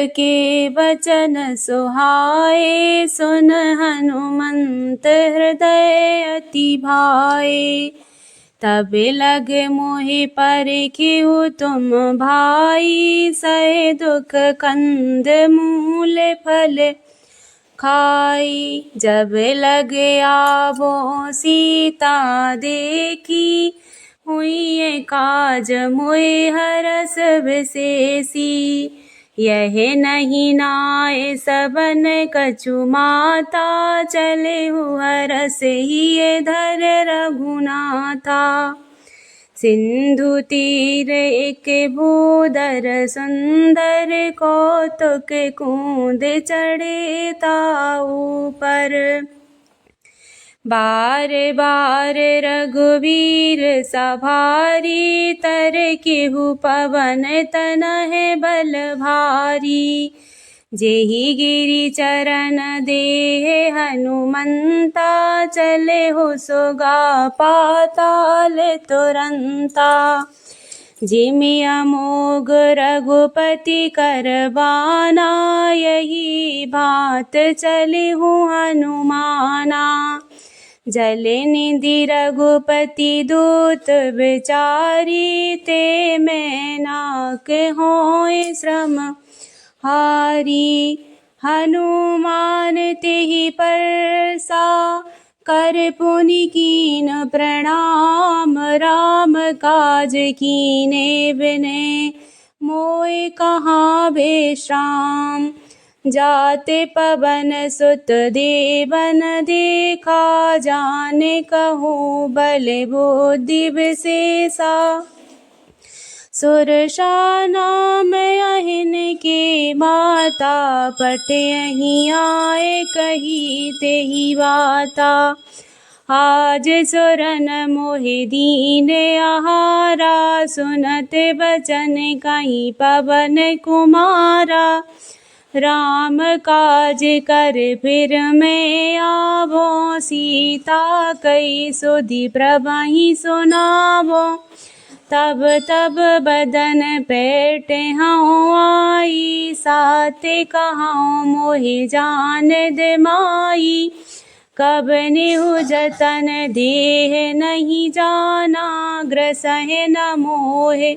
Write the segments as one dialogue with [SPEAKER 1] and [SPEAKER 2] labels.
[SPEAKER 1] के वचन सुहाए, सुन हनुमंत हृदय अति भाए। तब लग मोहि परखिहु तुम भाई, सहे दुख कंद मूल फल खाई। जब लग आवो सीता देखी, हुई काज मोहि हरस विशेषी। यह नहीं नाय सबन कछु माता, चले हरस ही धर रघुनाथा। सिंधु तीर एक भूधर सुंदर, कौतुक कूद चढ़े ताऊ पर। बार बार रघुवीर सभारी, तरकेहु पवन तनह बल भारी। जेहि गिरि चरण देह हनुमंता, चले हो सुगा पाताल तुरंता। जिमि अमोघ रघुपति करबाना, यही भात चलिहु हनुमाना। जल निधि रघुपति दूत बिचारी, ते मैं नाक होय श्रम हारी। हनुमान तेहि परसा, कर पुनि कीन प्रणाम। राम काज कीने बिने, मोय कहाँ विश्राम। जाते पवन सुत देवन देखा, जाने कहूँ बल बुद्धि विशेषा। सुरसा नाम अहिन के माता, पठयहि आए कही तेहि बाता। आज सुरन मोहि दीन आहारा, सुनत बचन कहीं पवन कुमारा। राम काज कर फिर मैं आवो, सीता कई सुधि प्रभहि सुनावो। तब तब बदन पेट हऊँ आई, साते कहूँ मोहि जान दे माई। कब निहु जतन देह नहीं जाना, ग्रसहि न मोहे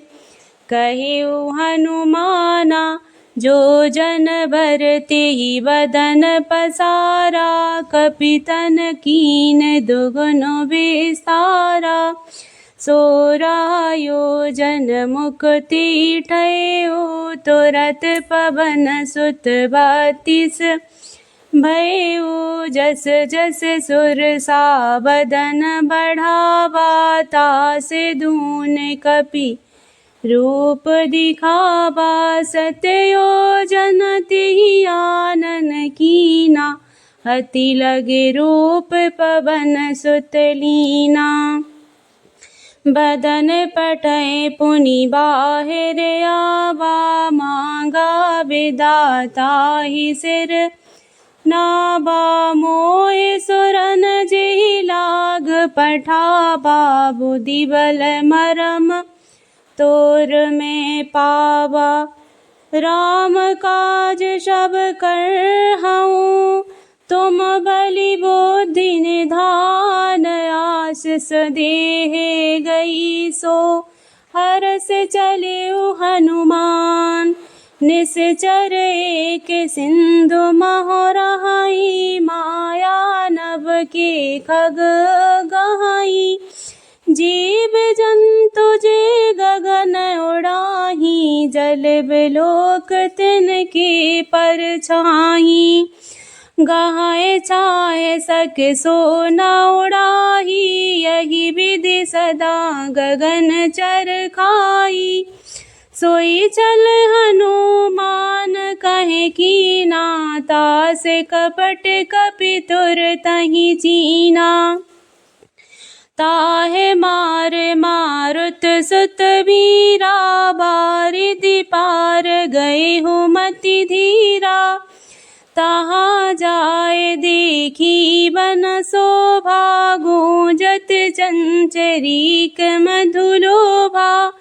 [SPEAKER 1] कहिउ हनुमाना। जो जन भर तेहि बदन पसारा, कपितन कीन दुगुन विस्तारा। सोरा योजन मुक्ति ठयउ, तुरत पवन सुत 32 भयउ। जस जस सुरसा बदन बढ़ावा, तासे दून कपि रूप दिखावा। सतयोजन तिहि आनन कीना, अति लगे रूप पवन सुत लीना। बदन पटय पुनि बाहिर आवा, मांगा विधाता ही सिर नावा। मोहि सुरन जेहि लाग पठावा, बुद्धि बल मरम तोर में पावा। राम काज सब करहूँ, तुम बलि बुद्धि निधान। आशीष देहे गई सो, हरष चलिउ हनुमान। निश्चर एक सिंधु महु रहाई, माया नभ के खग गहाई। जीव जंतु जे गगन उड़ाही, जल बिलोक तिनके परछाहीं। गाहे चाहे सक सो न उड़ाही, यही विधि सदा गगन चरखाई। सोई चल हनुमान कहे कीना, तासे कपट कपि तुर तहि चीना। ताहे मार मारुत सुत वीरा, बारिधि पार गए हो मति धीरा। तहाँ जाए देखी बन शोभा, गूंजत चंचरीक मधुलोभा।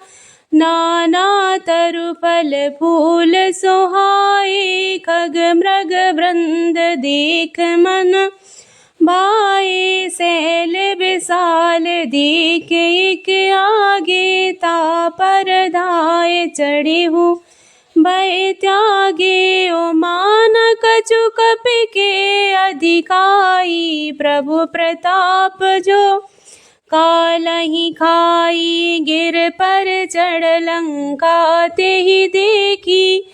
[SPEAKER 1] नाना तरु फल फूल सोहाए, खग मृग वृंद देख मन भाए। सैल विशाल देख एक आगे ता पर धाय चढ़े हूँ भय त्यागे। ओ मान कछु कपि के अधिकाई प्रभु प्रताप जो कालहि खाई। गिर पर चढ़ लंका ते ही देखी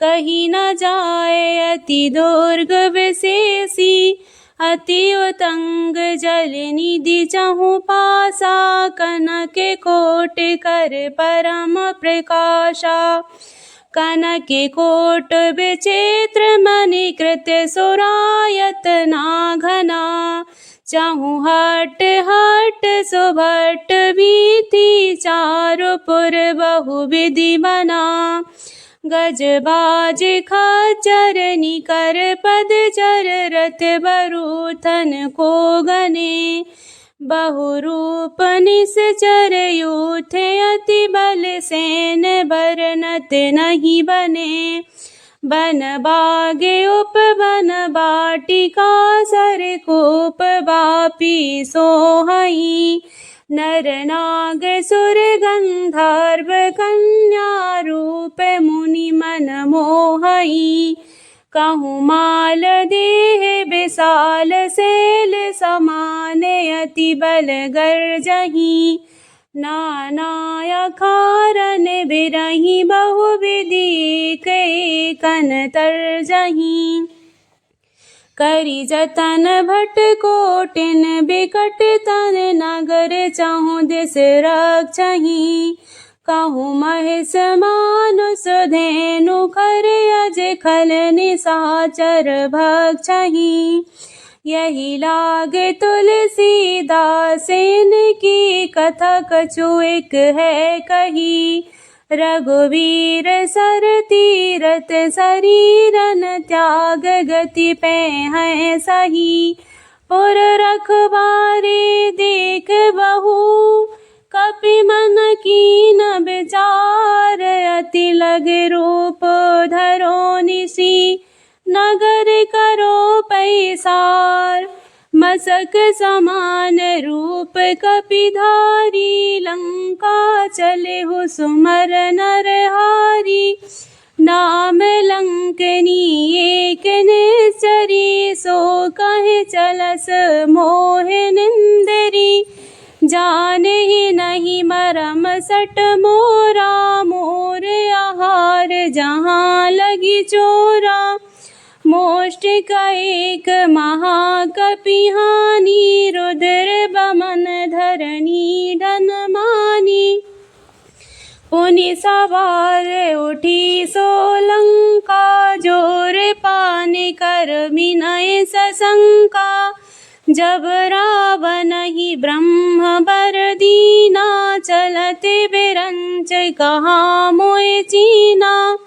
[SPEAKER 1] कहीं न जाए अति दुर्ग विशेषी। अति उतंग जल निधि चहु पासा कनक कोट कर परम प्रकाशा। कनक कोट विचित्र मणि कृत सुरायत ना घना। चहु हट हट सुभट भीति चारु पुर बहु विधि बना। गज बाज खच्चर निकर पद चर रथ बरूथन को गने। बहुरूप निश्चर यूथ अति बल सेन बरनत नहीं बने। बन बाग उपवन बाटिका सरकूप बापी सोहई। नर नाग सुर गंधर्व कन्या रूप मुनि मन मोहई। कहूँ माल देह विशाल शैल समान अति बल गर्जही। नाना अखारन बिरही बहुविधि कैकन तरजही। करी जतन भट कोटिन बिकट तन नगर चहु दिस रक्षही। कहूँ महिष मानुष धेनु खर अज खल निशाचर भक्षही। यही लागे तुलसीदासेन की कथा कछु एक है कही। रघुवीर सर तीरथ शरीरन त्याग गति पे है सही। पुर रखवारे देख बहु कपि मन कीन विचार। अति लग रूप धरो निसी नगर करो पैसार। मसक समान रूप कपिधारी लंका चले हो सुमर नरहारी। नाम लंकनी एक निश्चरी सो कहे चलस मोह निंदरी। जाने ही नहीं मरम सट मोरा मोर आहार जहाँ लगी चोरा। मोष्टिक एक महाकपिहानी रुद्र बमन धरणी धन मानी। पुनि सवार उठी सोलंका जोर पाने कर विनय सशंका। जब रावण ही ब्रह्म बर दीना चलते बिरंच कहा मोए चीना।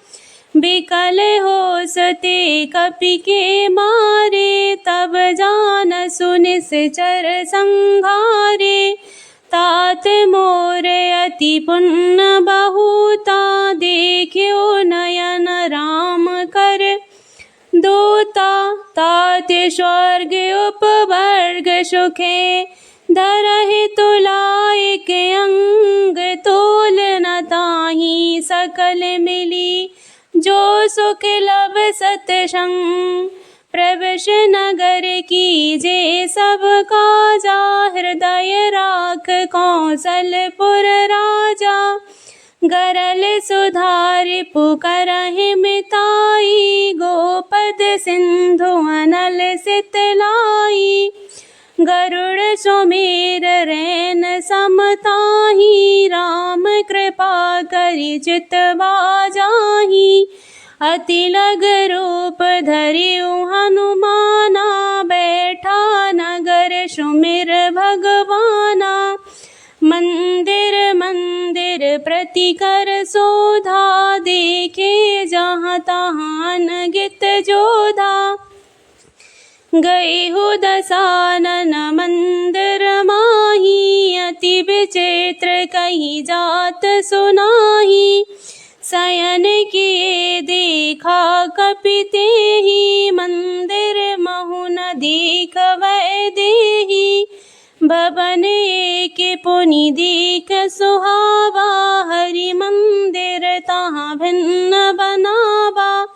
[SPEAKER 1] बिकल होसते कपि के मारे तब जान सुनिश्चर संघारे। तात मोर अति पुण्य बहुता देखियो नयन राम कर दूता। तात स्वर्ग उपवर्ग सुखे धरहि तुलाए के अंग। तोल न ताहि सकल मिली जो सुख लब सतसंग। प्रवेश नगर कीजे सब काजा हृदय राख कौशलपुर राजा। गरल सुधार पुकरहि मिताई गोपद सिंधु अनल सितलाई। गरुड़ सुमेर रैन समताही राम कृपा करि चितवा जाहि। अति लग रूप धरियु हनुमाना बैठा नगर सुमिर भगवाना। मंदिर मंदिर प्रति कर शोधा देखे जहाँ तहाँ अनगित जोधा। गए हो दसानन मंदिर माही अति विचित्र कही जात सुनाही। शयन किए देखा कपिते ही, मंदिर महु न देख वै देही। भवन एक पुनि देख सुहावा, हरि मंदिर तहाँ भिन्न बनावा।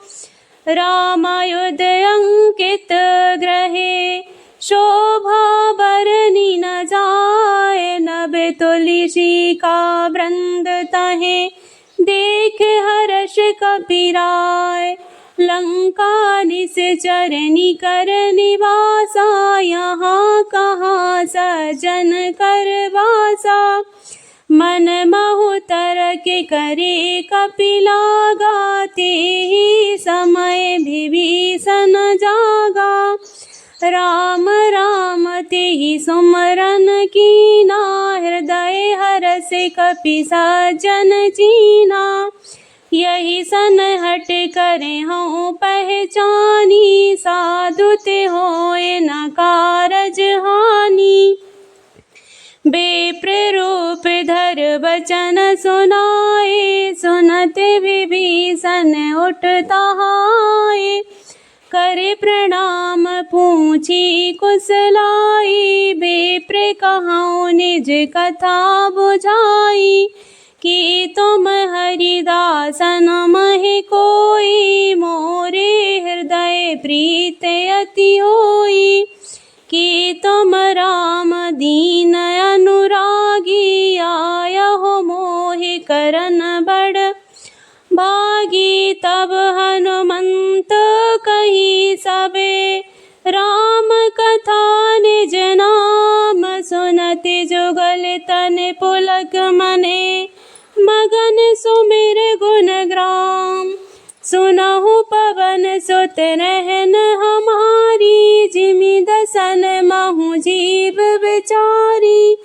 [SPEAKER 1] रामायुध अंकित ग्रहे, शोभा बरनी न जाए। नभ तुलसी का वृंद तहे, देख हर्ष कपिराय। लंका निश्चर निकर निवासा, यहाँ कहाँ सज्जन कर वासा। मन महु तरक करे कपि लागा, तेहि समय विभीषण जागा। राम राम तेहि सुमरन कीना, हृदय हरष कपि सज्जन चीना। यही सन हट करे हूँ पहचानी, साधु ते होए न कारज हानि। बेप्र रूप धर वचन सुनाए, सुनत विभीषण उठ तहाए। करे प्रणाम पूछी कुशलाई, बेप्र कहूँ निज कथा बुझाई। कि तुम हरिदासन महि कोई, मोरे हृदय प्रीत अति होई। कि तुम राम दीन अनुरागी, आयहु मोहि करन बड़ भागी। तब हनुमंत कही सबे, राम कथा निज नाम। सुनति जुगल तन पुलक मने, मगन सुमिर गुण ग्राम। सुनहु पवन सुत रहन हमारी, जिमि दसन महु जीव विचारी।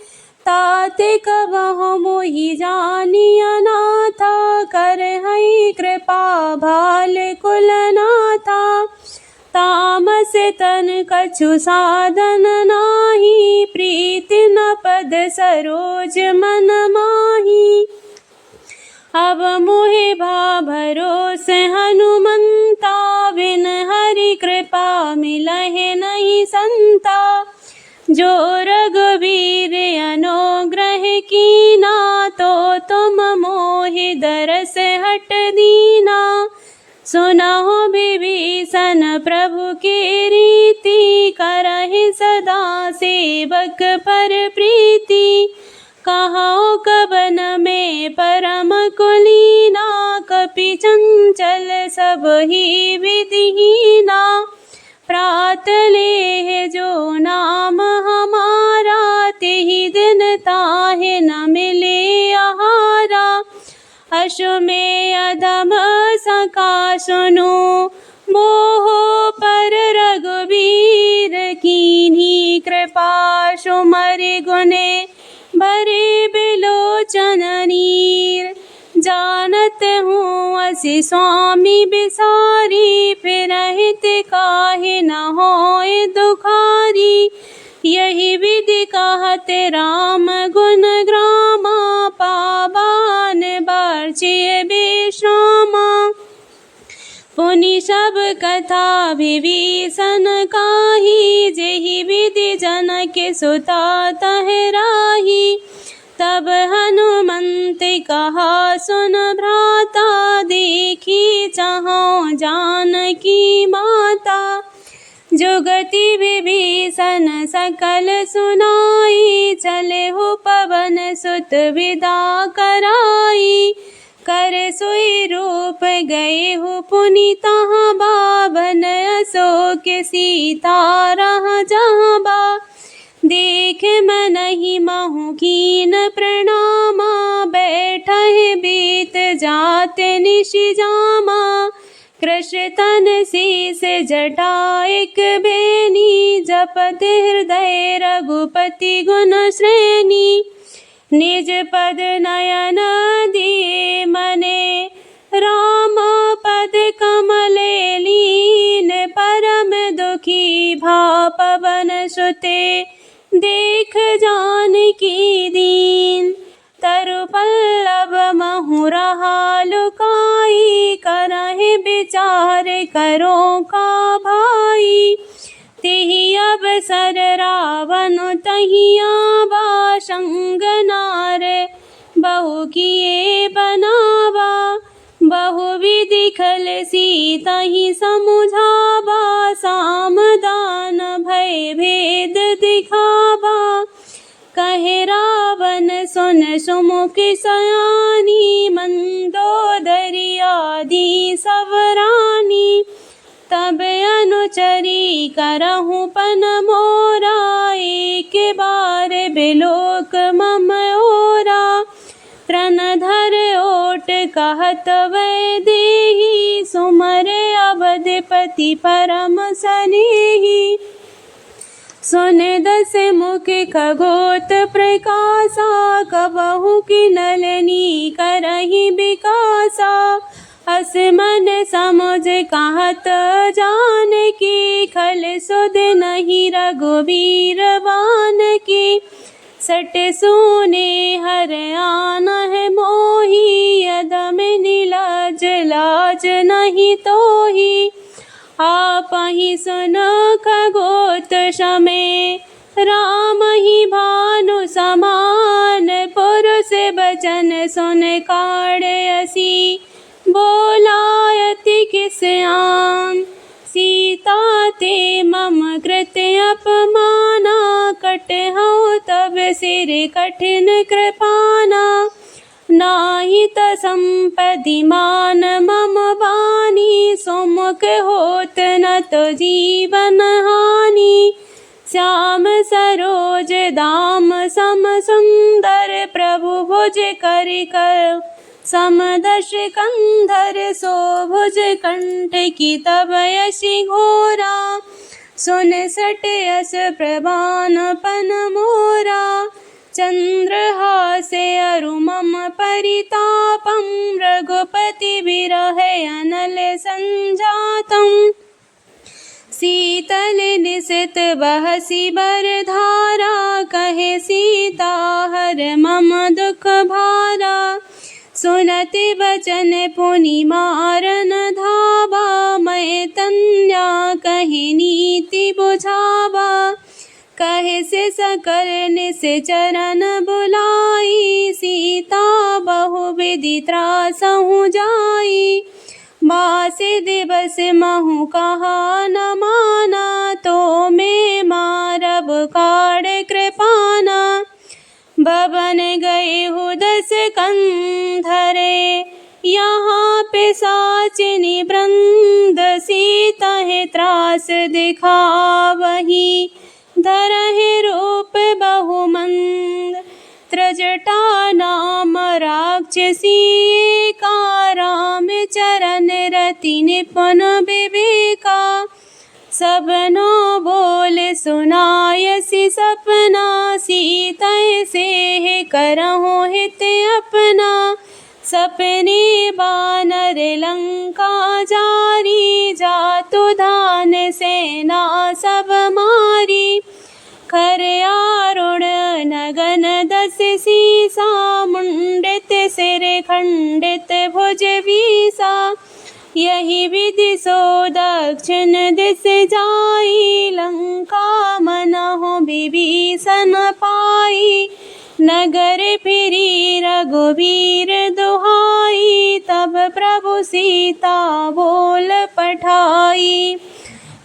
[SPEAKER 1] ताते कबहु मोहि जानिया नाथा, करहई कृपा भाल कुल नाथा। तामस तन कछु साधन नाही, प्रीति न पद सरोज मन माही। अब मोहि भा भरोस हनुमंता, बिन हरि कृपा मिलहि नहीं संता। जो रघुवीर अनुग्रह कीना, तो तुम मोहि दरस हट दीना। सुनहु विभीषण प्रभु की रीति, करहि सदा सेवक पर प्रीति। कहाओ कवन में परम कुलीना, कपि चंचल सब ही विधिहीना। प्रात लेह जो नाम हमारा, तेहि दिन ताहि न मिले आहारा। अश्वमेध अधम सखा सुनो, मोह पर रघुवीर कीन्ही कृपा। सुमरि गुणे भरे बिलोचन नीर, जानत हूँ असि स्वामी बिसारी। फिरहित काहे न होए दुखारी, यही विधि कहत राम गुण ग्रामा। पावन बर्चिय विश्रामा, पुनि सब कथा विभीषण काही। जेहि विधि जनक सुता तह राही। तब हनुमंत कहा सुन भ्राता, देखी चाहूँ जानकी माता। जुगति विभीषण सकल सुनाई, चले हो पवन सुत विदा कराई। कर सोई रूप गए हो पुनि तहाँ, बावन अशोक सीता रहा जहाँ बा। देख मनहि महु कीन प्रणामा, बैठहि बीत जात निशि जामा। कृष्ण तन शीस जटा एक बेनी, जपत हृदय रघुपति गुण श्रेणी। निज पद नयन दिए मने, राम पद कमल लीन। परम दुखी भा पवन सुते, देख जानकी दीन। तरु पल्लव महु रहा लुका, करो का भाई। तेहि अवसर रावण तहिया बाशंग नार, बहु किए बनावा। बहुविधि खल सीता ही समुझावा, सामदान भय भेद दिखावा। कहे रावण सुन सुमुख सयानी, मंदोदरी आदि सब रानी। तब अनुचरी करहु पन मोरा, एक बार बिलोक मम ओरा। तृण धर ओट कहत वैदेही, सुमर अवधपति परम सनेही। सुन दस मुख खगोत प्रकाशा, कबहु की नलनी करहि विकासा। अस मन समुझ कहत जानकी, खल सुध नहीं रघुबीर बानकी। सट सूने हर आनह मोही, अदम नीलाज लाज नहीं तोही। आपहि सुनो खगोत शमे, राम ही भानु समान। पुरुष बचन सुन काढ़यसी, बोलायति किस आन। सीता ते मम कृत अपमाना, कटहु तब सिर कठिन कृपाना। नाहित संपदि मान मम बानी, सुमुख होत न तो जीवन हानि। श्याम सरोज दाम सम सुंदर, प्रभु भुज कर कर समदश कंधर। सोभुज कंठ की तब यशि घोरा, सुन सट यस प्रभान पन मोरा। चंद्रहासे अरु मम परितापम, रघुपति विरह अनल संजातम। शीतल निशित बहसि बरधारा, कहे सीता हर मम दुख भारा। सुनति बचन पुनि मारन धावा, मैं तन्या कहि नीति बुझावा। कहे से सकल निश्चरन बुलाई, सीता बहुविधि त्रासहु जाई। बासी दिवस महु कहा न माना, तो मैं मारब काढ़ कृपाना। भवन गए हु दस कंधरे, यहाँ पिशाचिनी वृंद। सीता त्रास दिखावही, धरहि रूप बहुमंद। त्रजटा नाम राक्षसी एका, राम चरण रति निपुण विवेका। सबनो बोल सुनायसि सपना, सीता से करहु हित अपना। सपने बानर लंका जारी, जातु धान सेना सब मारी। खर आरुण नगन दस सीसा, मुंडित सिर खंडित भुज बीसा। यही विधि सो दक्षिण दिस जाई, लंका मनहु विभीषण पाई। नगर फिरी रघुबीर दुहाई, तब प्रभु सीता बोल पठाई।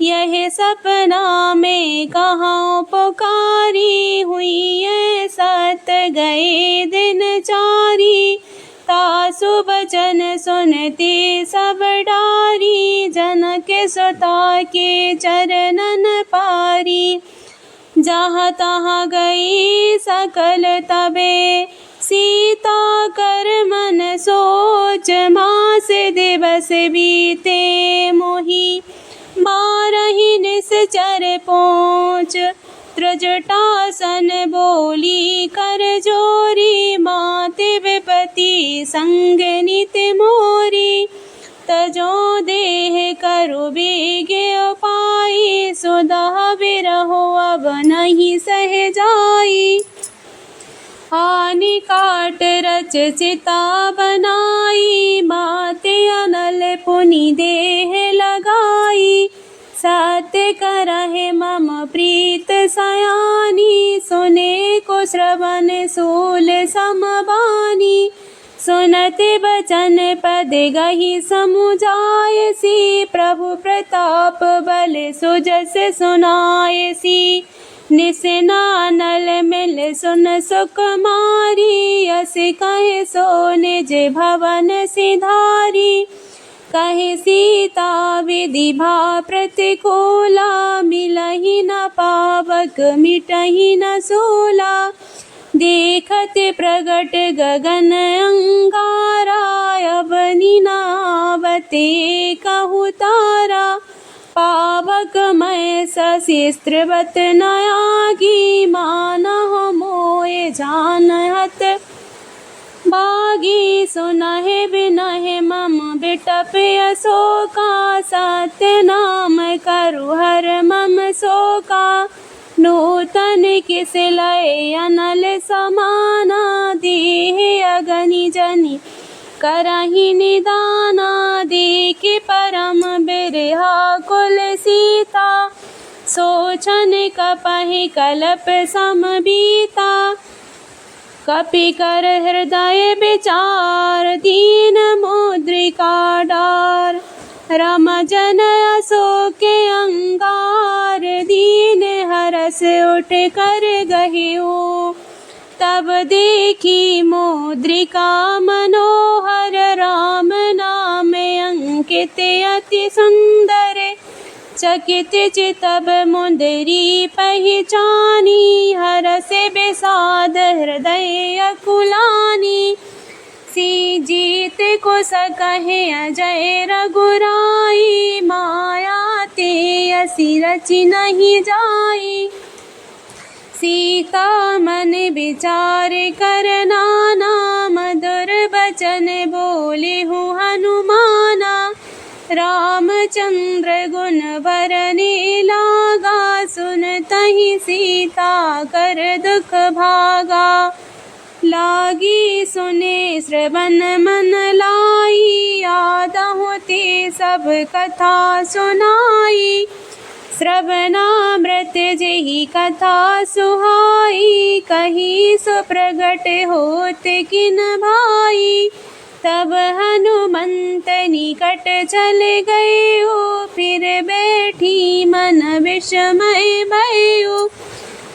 [SPEAKER 1] यह सपना में कहाँ पुकारी, हुई सत गए दिन चारी। तासु बचन सुनते सब डारी, जनक सुता के चरणन पारी। जहाँ तहाँ गई सकल तबे, सीता कर मन सोच। मास दिवस बीते मोही, बारहि निश्चर पहुँच। त्रजटासन बोली कर जोरी, माते विपति संग नित मोरी। तजो देह करु बेग उपाई, सुधा विरहो अब नहीं सह जाई। आनी काट रच चिता बनाई, माते अनल पुनि देह लगाई। सत्य करहे मम प्रीत सयानी, सुने को श्रवण सूल समबानी। सुनते बचन पद गहि समुझायसी, प्रभु प्रताप बल सुजस सुनायसी। निसनानल मिल सुन सुकुमारी, यस कहे सो निज भवन सिधारी। कहे सीता विधि भा प्रतिकूला, मिलहि न पावक मिटहि न सूला। देखत प्रगट गगन अंगारा, अवनि नावते कहु तारा। पावक मैं सशिस्त्रवत नयागी, मानहु मोय जानहत बागी। सुनहि बिनहि मम बिटप अशोका, सत्य नाम करु हर मम शोका। नूतन किस लय अनल समाना, देह अगनि जनि करहि निदाना। देखि परम बिरहा कुल सीता, सोचन कपहि कलप समबीता। कपि कर हृदय विचार, दीन मुद्रिका डार। रमजन अशोक अंगार, दीन हरस उठ कर गहियो। तब देखी मुद्रिका मनोहर, राम नाम अंकित अति सुंदर। चकित चितब मुंदरी पहचानी, हरस बेसाद हृदय अकुलानी। सी जीत को सकहे अजय रघुराई, माया ते असी रचि नहीं जाई। सीता मन विचार कर नाना, मधुर बचन बोले हूँ हनुमाना। रामचंद्र गुण बरने लागा, सुनतहि सीता कर दुख भागा। लागी सुने श्रवण मन लाई, आदहु ते सब कथा सुनाई। श्रवणामृत जेहि कथा सुहाई, कही सो प्रगट होत किन भाई। तब हनुमंत निकट चल गयो, फिर बैठी मन विस्मय भयो।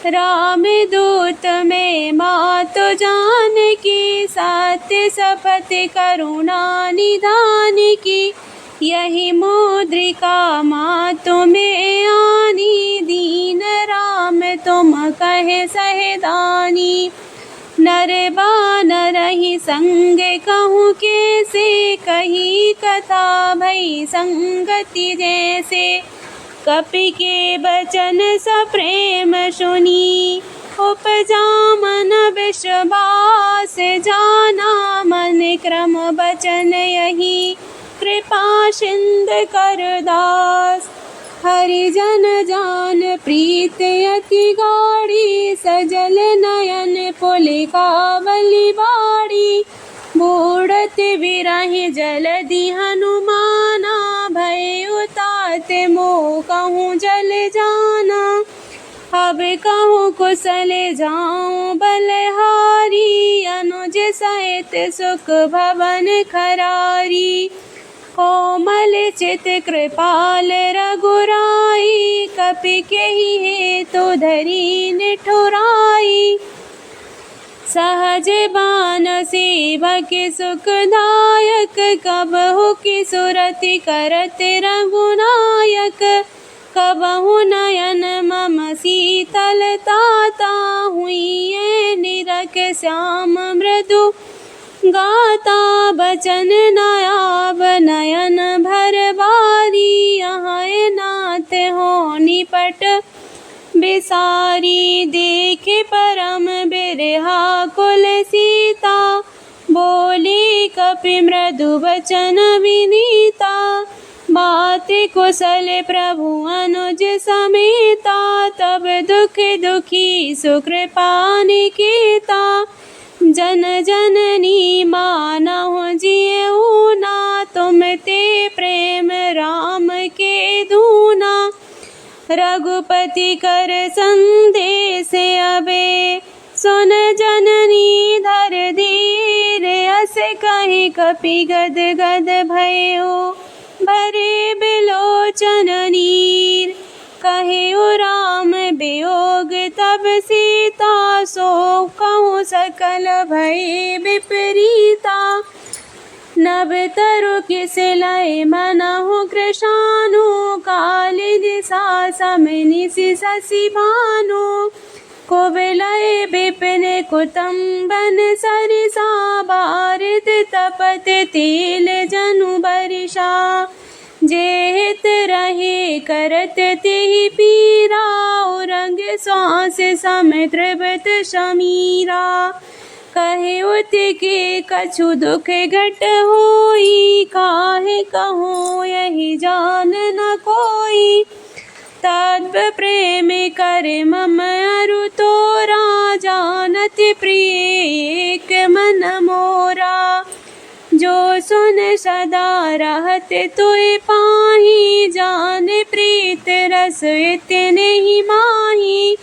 [SPEAKER 1] राम दूत में मातु जानकी, सत्य शपथ करुणा निधान की। यही मुद्रिका मातु में आनी, दीन राम तुम कहे सहदानी। नर बानर ही संग कहूँ कैसे, कही कथा भई संगति जैसे। कपि के बचन सप्रेम सुनी, उपजा मन विश्वास जाना। मन क्रम बचन यही कृपा सिंध कर दास। हरिजन जान प्रीत अति गाढ़ी, सजल नयन पुलिकावली बाड़ी। बूढ़त बिरहि जलधि हनुमाना, भय उतात मोह कहूँ जल जाना। अब कहूँ कुशल जाऊँ बलहारी, अनुज सहित सुख भवन खरारी। कोमल चित कृपाल रघुराई, कपि केहि हेतु धरि निठुराई। सहज बान सेवक सुखदायक, कबहु की सुरति करत रघुनायक। कबहु नयन मम शीतलता, हुई निरख श्याम मृदु गाता। बचन नयाब नयन भर बारी, यहाँ नाथ हो निपट बिसारी। देखे परम बिरहा कुल सीता, बोली कपि मृदु बचन विनीता। बात कुशल प्रभु अनुज समेता, तब दुख दुखी सुकृपा निकेता। जन जननी मानहु जियऊ ना, तुम ते प्रेम राम के दूना। रघुपति कर संदेश अबे, सुन जननी धर धीर। अस कहि कपि गद गद भयो, भरे बिलोचन नीर। कहेउ राम वियोग तब सीता, सो कहूँ सकल भय विपरीता। नभ तरु किस लय मनहु कृशानु, काल दिशा सम निश शशि भानु। कुवलय विपिन कुटुम्बन सरिसा, बारित तपत तेल जनु बरिषा। जेहित रहे करत तेहि पीरा, रंग श्वास सम त्रिवत समीरा। कहेउत के कछु दुख घट होई, काहे कहूँ यही जान न कोई। तत्व प्रेम कर मम अरु तोरा, जानत प्रिय एक मन मोरा। जो सुन सदा रहत तुय पाहि, जान प्रीत रस इतने ही माही।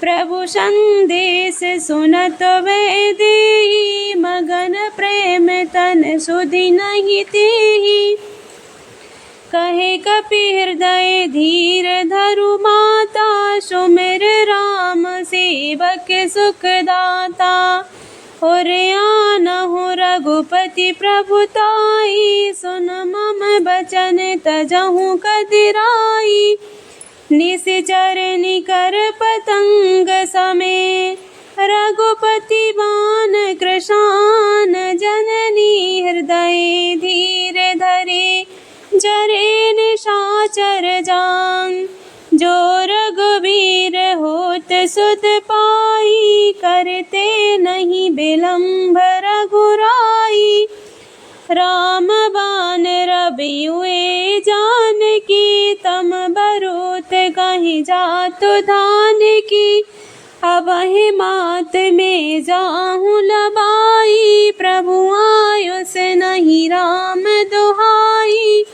[SPEAKER 1] प्रभु संदेश सुनत वैदेही, मगन प्रेम तन सुधि नहीं तेहि। कहे कपि हृदय धीर धरु माता, सुमिर राम सेवक सुखदाता। और आनहु रघुपति प्रभुताई, सुन मम बचन तजहु कदिराई। निश्चर निकर पतंग समे, रघुपति बाण कृशान। जननी हृदय धीर धरे, जरे निशाचर जान। जो रघुवीर होत सुध पाई, करते नहीं विलम्ब रघुराई। राम बाण रबियुए जानकी, तम बरूत कहीं जातु धान की। अबहि मात में जाहूँ लबाई, प्रभु आयुष नहीं राम दुहाई।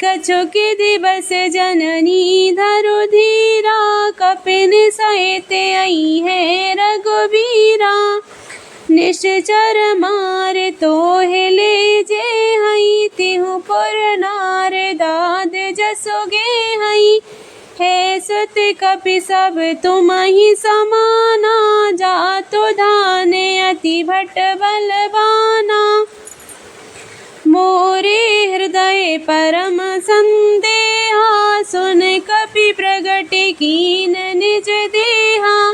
[SPEAKER 1] कछुक दिवस जननी धरु धीरा, कपिन सहित आई है रघुबीरा। निश्चर मार तोहि ले जे हई, तिहु पुर नार दाद जसु गे हई। हे सुत कपि सब तुमहि समाना, जातु धान अति भट बलवाना। मोरे हृदय परम संदेहा, सुन कपि प्रगट कीन निज देहा।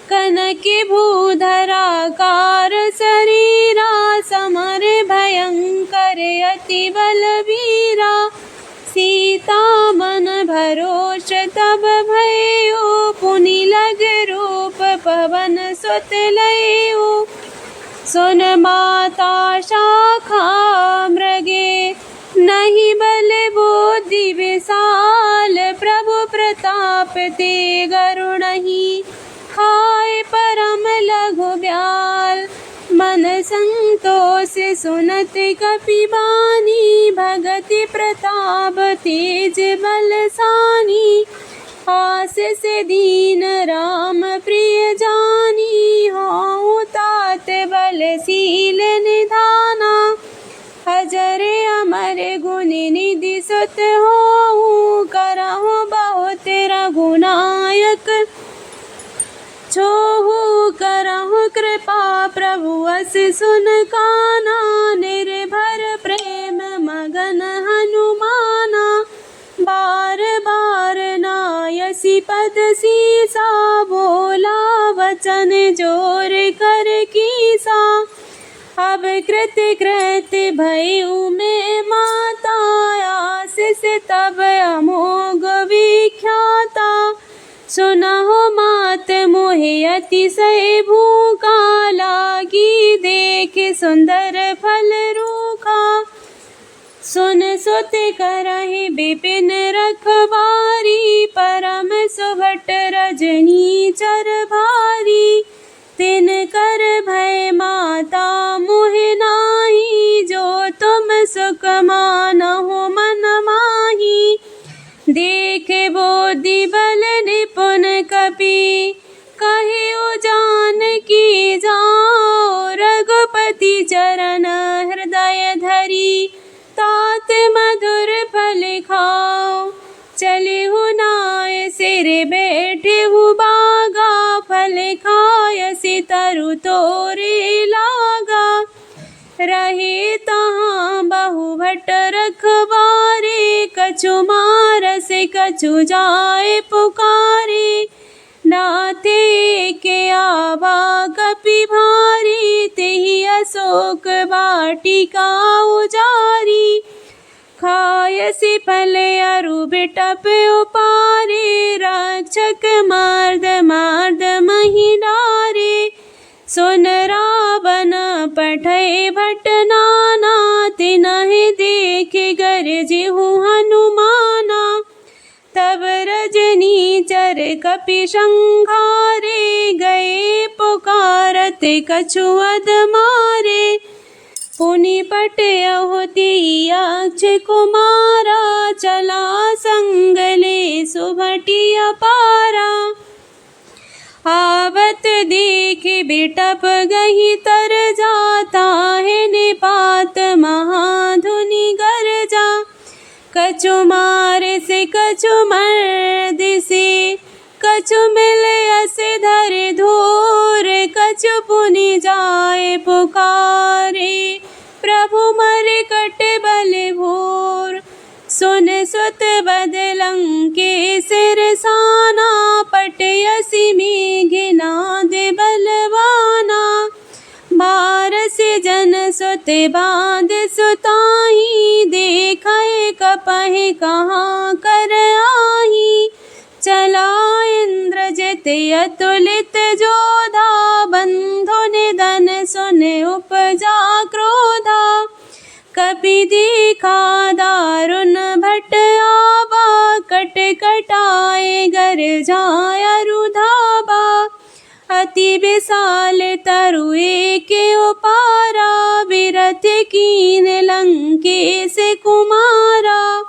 [SPEAKER 1] कनक भूधरा कार शरीरा, समर भयंकर अति बलवीरा। सीता मन भरोष तब भयो, पुनि लग रूप पवन सुत लयो। सुन माता शाखा मृगे, नहीं बल बुद्धि विशाल। प्रभु प्रताप ते गरुणहि, खाए परम लघु ब्याल। मन संतोष सुनत कपि बानी, भगति प्रताप तेज बलसानी। आस से दीन राम प्रिय जानी, हों तात बलशील निधाना। अजर अमर गुण निधि सुत हों, करहु बहुत रघुनायक। छोहु करहु कृपा प्रभु अस सुन काना, निर्भर प्रेम मगन हनुमाना। बार बार नायसी पद सीसा, बोला वचन जोर कर कीसा। अब कृत कृत भयउ में माता, आशीष तब अमोघ विख्याता। सुनहु मात मोहि अतिशय भूखा, लागी देख सुंदर फल रूखा। सुन सुत करहि विपिन रखवारी, परम सुभट रजनी चर भारी। तिन कर भय मा देखे बोधि बल निपुण कपि, कहे जानकी जाओ रघुपति चरण हृदय धरी, तात मधुर फल खाओ चले हु नाय सिर बैठे हु बागा, फल खाय से तरु तोरे लागा, रहे तहाँ बहु भट रखवारे, कछु मारस कछु जाए पुकारे, नाथे के आवा कपि भारी, तेहि अशोक वाटिका उजारी, खाय से फल अरु बिटप उपारे, रक्षक मार्द मार्द मही डारे, सुन रावण पठय भट नाना, तिनहि देखे गरजिहु हनुमाना, तब रजनीचर कपि संघारे, गए पुकारत कछु अध मारे, पुनि पटयहु तिहि अक्षय कुमारा, चला संग ले सुभटि अपारा, आवत देखे बिटप गही तर जाता है, निपात महाधुनि गरजा, कछु मार से कछु मर्द से, कछु मिले असे धर धूर, कछु पुनि जाए पुकारे, प्रभु मर कट बल भोर, सुन सुत बदलंके सिरसाना, पटयसि मेघनाद बलवाना, बारस जन सुत बांध सुताही, देखै कपहि कहाँ कर आही, चला इंद्रजित अतुलित जोधा, बंधु निधन सुन उपजा क्रोधा, कपि देखा दारुण भट आवा, कट कटाए गर जाय रुधाबा, अति विशाल तरु एके उपारा, विरथ कीन लंकेश कुमारा,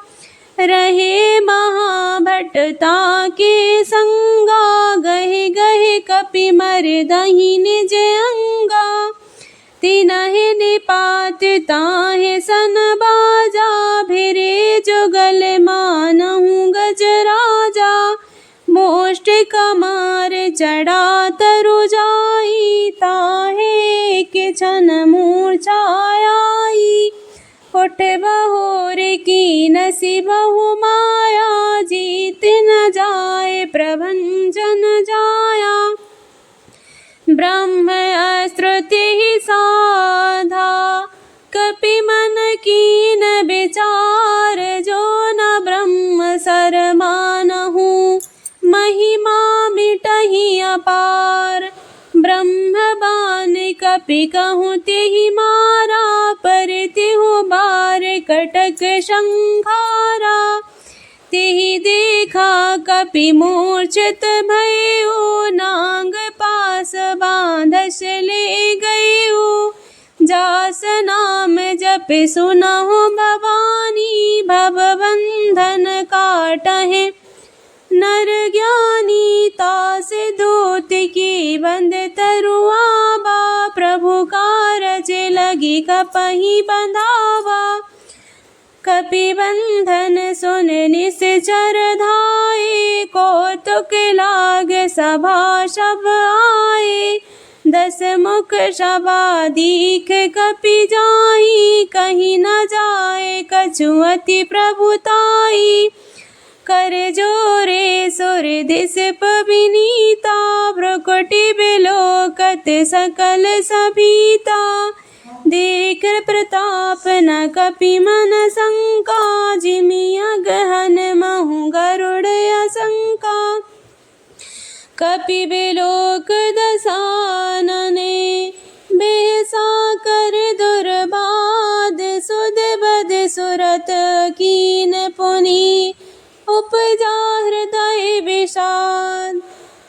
[SPEAKER 1] रहे महाभटता के संगा, गहे गहे कपि मरदहि निज अंगा, तिनहि निपात ताहि सन बाजा, भिरे जुगल मानहु गजराजा, मोष्ट कमार चढ़ा तरु जाई, ताहे के छन मूर्छाई, उठ बहोर की नसी बहु माया, जीत न जाए प्रभंजन जाया, ब्रह्म अस्त्रति साधा, कपि मन कीन विचार, जो न ब्रह्म सर मानहु, महिमा मिटहि अपार, ब्रह्म बान कपि कहूँ तेहि मारा, पर तिहु बार कटक संघारा, तेहि देखा कपि मूर्छित भयउ, नांग पास बांधस ले गयउ, जास नाम जप सुनहु भवानी, भवबंधन काटहि नर ज्ञानी, तासे दूत की बंद तरुआबा, प्रभु कारज लगी कपहि बंधावा, कपि बंधन सुन निश्चर धाये, कौतुक लाग सभा सब आए, दस मुख सभा दीख कपि जाहि, कहीं न जाए कछु अति प्रभुताई, कर जोरे सुर दिस पविनीता, भ्रुकुटि बिलोकत सकल सभीता, देख प्रताप न कपि मन शंका, जिमि अगहन महु गरुड़ असंका, कपि बिलोक दसानने, बेसा कर दुर्बाद, सुध बद सुरत कीन पुनि, उपजा हृदय विषाद,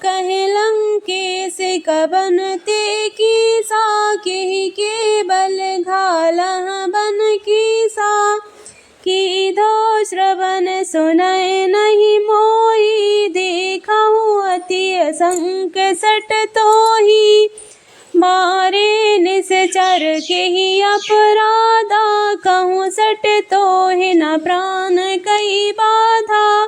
[SPEAKER 1] कहे लंकेश कबन ते कीसा, केहि के बल घालह बन कीसा, कीधो श्रवण सुनय नहीं मोही, देखहु अति असंक सट तोही। मारे निश्चर के ही अपराधा, कहूँ सट तोहि न प्राण कई बाधा।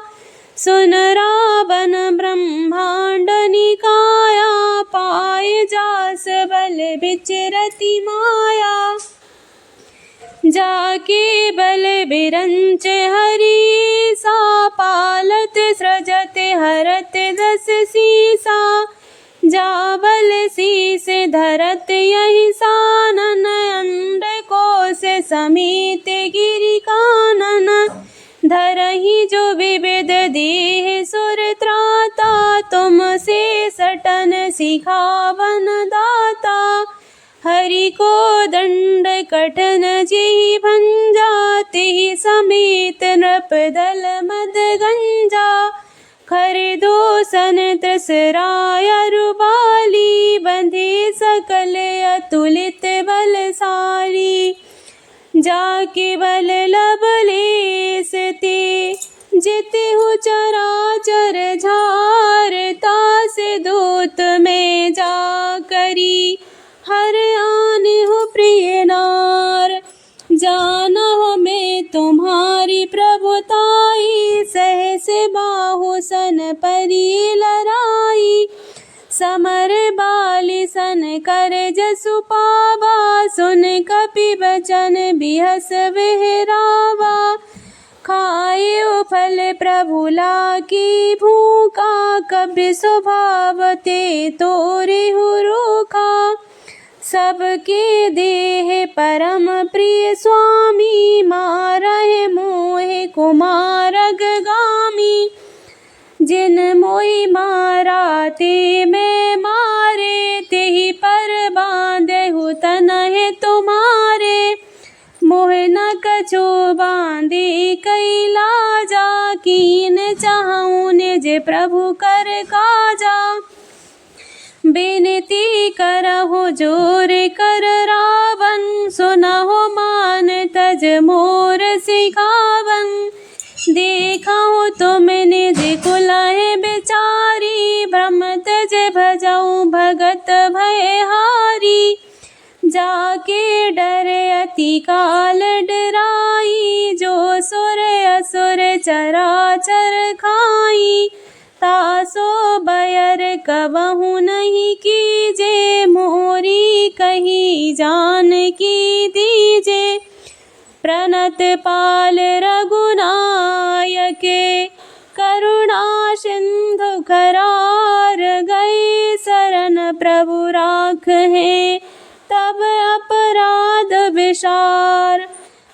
[SPEAKER 1] सुन रावण ब्रह्मांड निकाया, पाए जास बल विचरति माया। जाके बल बिरंच हरि सा, पालत सृजत हरत दस सीसा। जा बल शीस धरत यही सानन, अंड कोश समेत गिरि कानन। धरहि जो विविध देह सुर त्राता, तुम से सटन सिखावन दाता। हरि को दंड कठिन जेहि भंजा, तेहि समेत नृप दल मद गंजा। खर दोसन त्रसराय रुबाली, बंधे सकल अतुलित बलशाली। जाके बल लवलेस ते, जितहु चराचर झार। तास दूत में जा करी, हर आनेहु प्रिय नार। जानहु मैं तुम्हारी प्रभुताई, सहस बाहु सन परी लराई। समर बाली सन कर जसु पावा, सुन कपि बचन बिहस बिहरावा। खाए फल प्रभु लागी भूखा, कबि स्वभाव ते तोरे रूखा। सबके देह परम प्रिय स्वामी, मारहि मोहि कुमारग गामी। जिन मोहि मारा ते मैं मारे, तेहि पर बांधहु तनहि तुम्हारे। मोह न कछु बांधे कई लाजा, कीन चाहूँ निज प्रभु कर काजा। बिनती करहु जोर कर रावण, सुनहु मान तज मोर सिखावन। देखहु तुम निज कुलहि बिचारी, भ्रम तज भजऊ भगत भयहारी। जाके डर अति काल डराई, जो सुर असुर चराचर खाई। तासो बयर कबहु नहीं कीजे, मोरी कही जान की दीजे। प्रणत पाल रघुनायक, करुणा सिंधु करार। गए शरण प्रभु राखहें, तब अपराध विसार।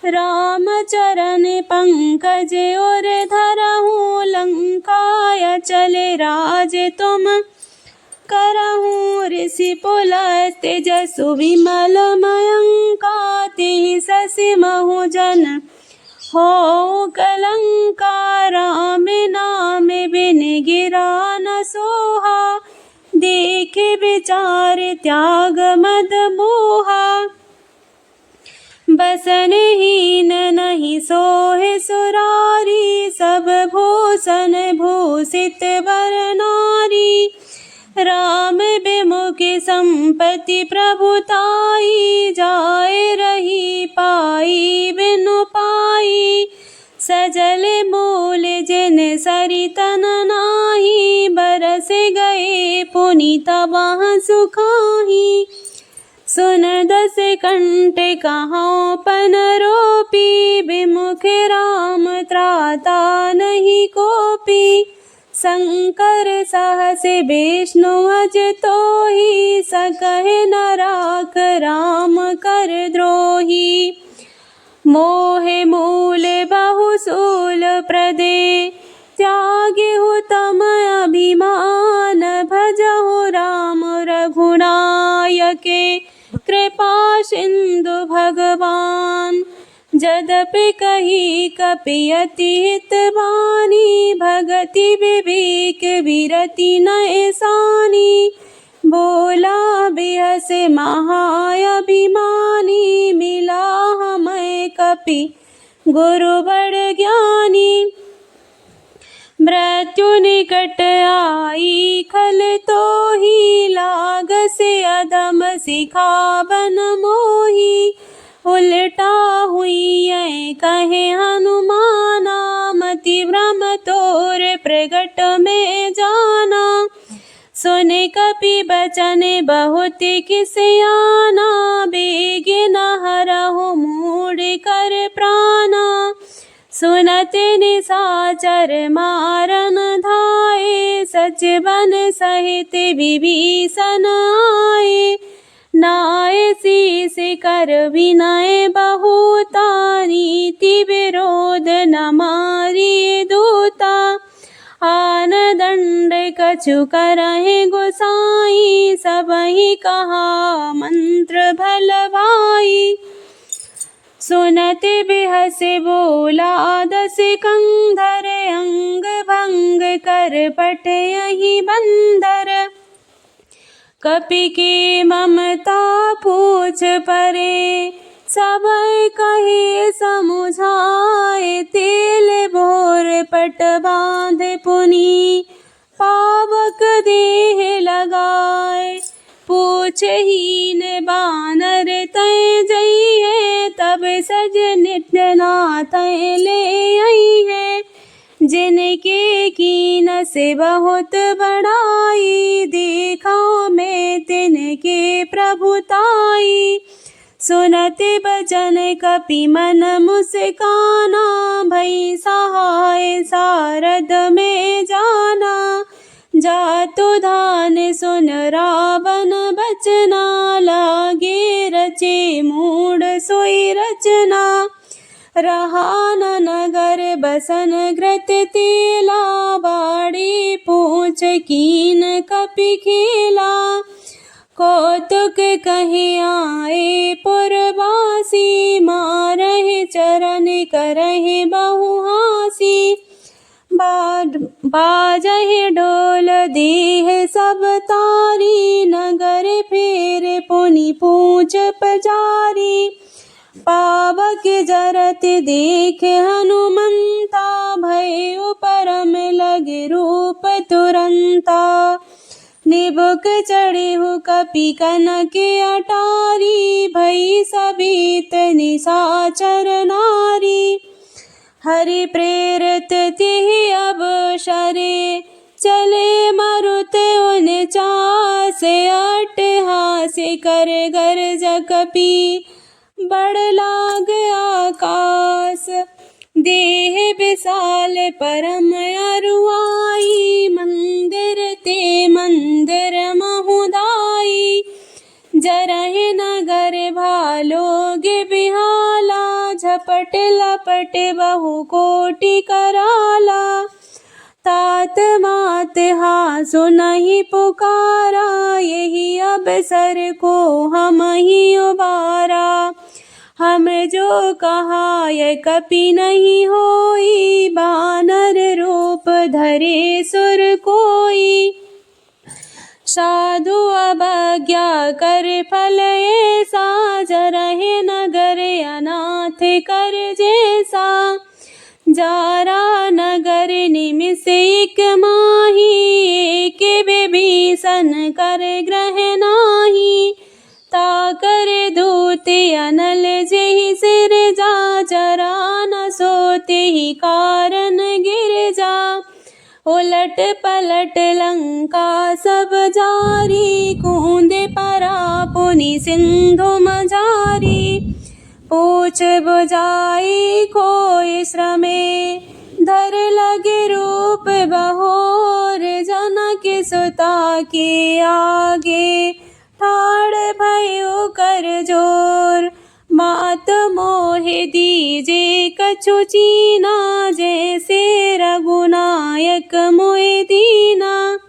[SPEAKER 1] राम चरण पंकज और धरहु, लंकाय चले राज तुम करहु। ऋषि पुलस्त जसु विमल मयंका, तेहि शशि महु जन हो कलंका। राम नाम बिन गिरा न सोहा, देखे विचार त्याग मद मोहा। बसनहीन नहीं सोहे सुरारी, सब भूषण भूषित वर नारी। राम विमुख संपत्ति प्रभुताई, जाए रही पाई बिनु पाई। सजल मूल जिन सरितन नाही, बरस गए पुनीत वहाँ सुखाही। सुन दस कंठ कहाँ पन रोपी, विमुख राम त्राता नहीं कोपी। शंकर सहस विष्णु अज तोहि, सकहि न राख राम कर द्रोही। मोह मूल बहुशूल प्रदे, त्यागहु तम अभिमान। भजहु राम रघुनायके, कृपा सिंधु भगवान। जदपि कही कपि अति हित बानी, भगति विवेक विरति न सानी। बोला बिहस महाअभिमानी, मिला हमें कपि गुरु बड़ ज्ञानी। मृत्यु निकट आई खल तो ही, लाग से अधम सिखावन मोही। उल्टा हुई ये कहे हनुमाना, मति भ्रम तोर प्रगट में जाना। सुने कपि बचन बहुत किसयाना, बेगे न हरहु मूढ़ कर प्राणा। सुनत निशाचर मारन धाये, सच बन सहित विभीषण आए। नाय शीस कर विनय बहुता, नीति विरोध न मारी दूता। आन दंड कछु करहि गोसाई, सबहि कहा मंत्र भल भाई। सुनत बिहस बोला दस कंधर, अंग भंग कर पटयहि बंदर। कपि के ममता पूछ परे, सब कहे समुझाए। तेल भोर पट बांध पुनि, पावक देह लगाए। पूछहीन बानर तय जइहे, तब सज निडना तय ले आइहे। जिनके कीन से बहुत बड़ाई, देखा मैं तिनके प्रभुताई। सुनत बचन कपि मन मुस्काना, भई सहाय सारद में जाना। जातु धान सुन रावण बचना, लागे रचे मूढ़ सोई रचना। रहा न नगर बसन घृत तेला, बाड़ी पूछ कीन कपि खेला। कौतुक कहे आए पुरवासी, मारहि चरण करहि बहुहासी। बाजहि ढोल देह सब तारी, नगर फेर पुनि पूछ पजारी। पावक जरत देख हनुमंता, भयो परम लगे रूप तुरंता। निबुक चढ़िहु कपि कनक अटारी, भई सभीत निशाचर नारी। हरि प्रेरित तिहि अबशरे, चले मरुत उनचास। अट्टहास कर गर्ज कपि, बड़ लाग आकाश। देह विशाल परम अरुआई, मंदिर ते मंदिर महुदाई। जरहि नगर भालोगे बिहाला, झपट लपट बहु कोटि कराला। तात मात हासु नहीं पुकारा, यही अवसर को हम ही उबारा। हम जो कहा यह कपि नहीं होई, बानर रूप धरे सुर कोई। साधु अवज्ञा कर फल ऐसा, जरहि नगर अनाथ कर जैसा। जारा नगर निमिष एक माही, एक विभीषण कर ग्रह नाही। ताकर दूत अनल जेहि सिर जा, जरा न सोते ही कारण गिर जा। उलट पलट लंका सब जारी, कूदे परा पुनि सिंधु मझारी। पूछ बुझाई खोय श्रमे, धर लगे रूप बहोर। जनक सुता के आगे, ठाड़ भयो कर जोर। मात मोहि दीजे कछु चीना, जैसे रघुनायक मोहि दीना।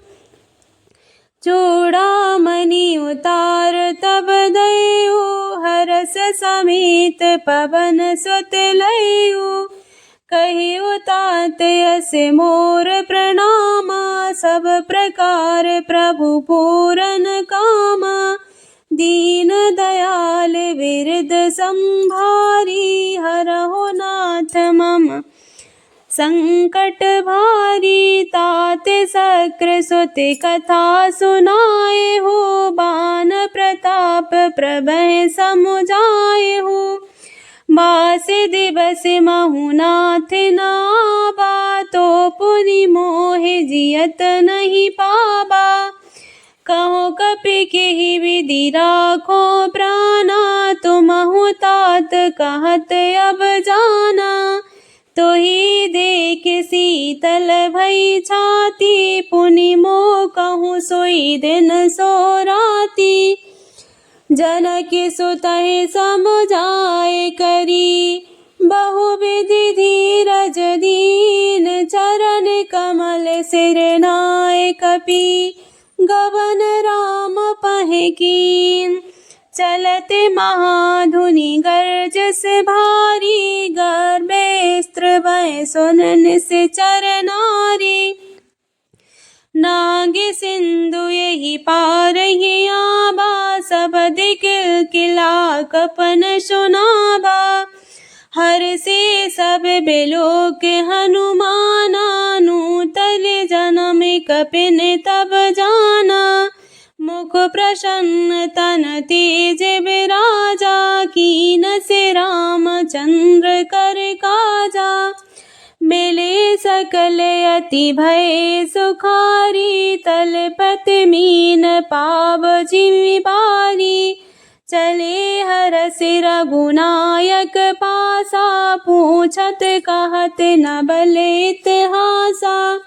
[SPEAKER 1] चूड़ामणि उतार तब दयो, हरस समेत पवन सुत लयो। कहियो तात यस मोर प्रणामा, सब प्रकार प्रभु पूरन कामा। दीन दयाल विरद संभारी, हरहु नाथ मम संकट भारी। तात सक्र सुत कथा सुनाए हो, बान प्रताप प्रभय समुझाए हो। बास दिवस महु नाथ नाबा, तो पुनि मोहि जियत नहीं पाबा। कहो कपि केहि विधि राखो प्राणा, तुमहु तात कहत अब जाना। तोहि देख शीतल भई छाती, पुनि मोह कहूँ सोई दिन सो राती। जनक सुतहि समुझाए करी, बहुविधि धीरज दीन। चरण कमल सिर नाय कपि, गवन राम पहे कीन। चलते महाधुनि गर्जस भारी, गर्भे स्त्र भय सुनन से चर नारी। नागे सिंधु यही पार ही आबा, सबद किला कपन सुनाबा। हर से सब बेलोक हनुमाना, नूतन जन्म कपिन तब जाना। मुख प्रसन्न तन तेज विराजा, कीन से रामचंद्र कर काजा। मिले सकल अति भय सुखारी, तलपत मीन पाव जिमि बारी। चले हरस रघुनायक पासा, पूछत कहत न बल इतिहासा।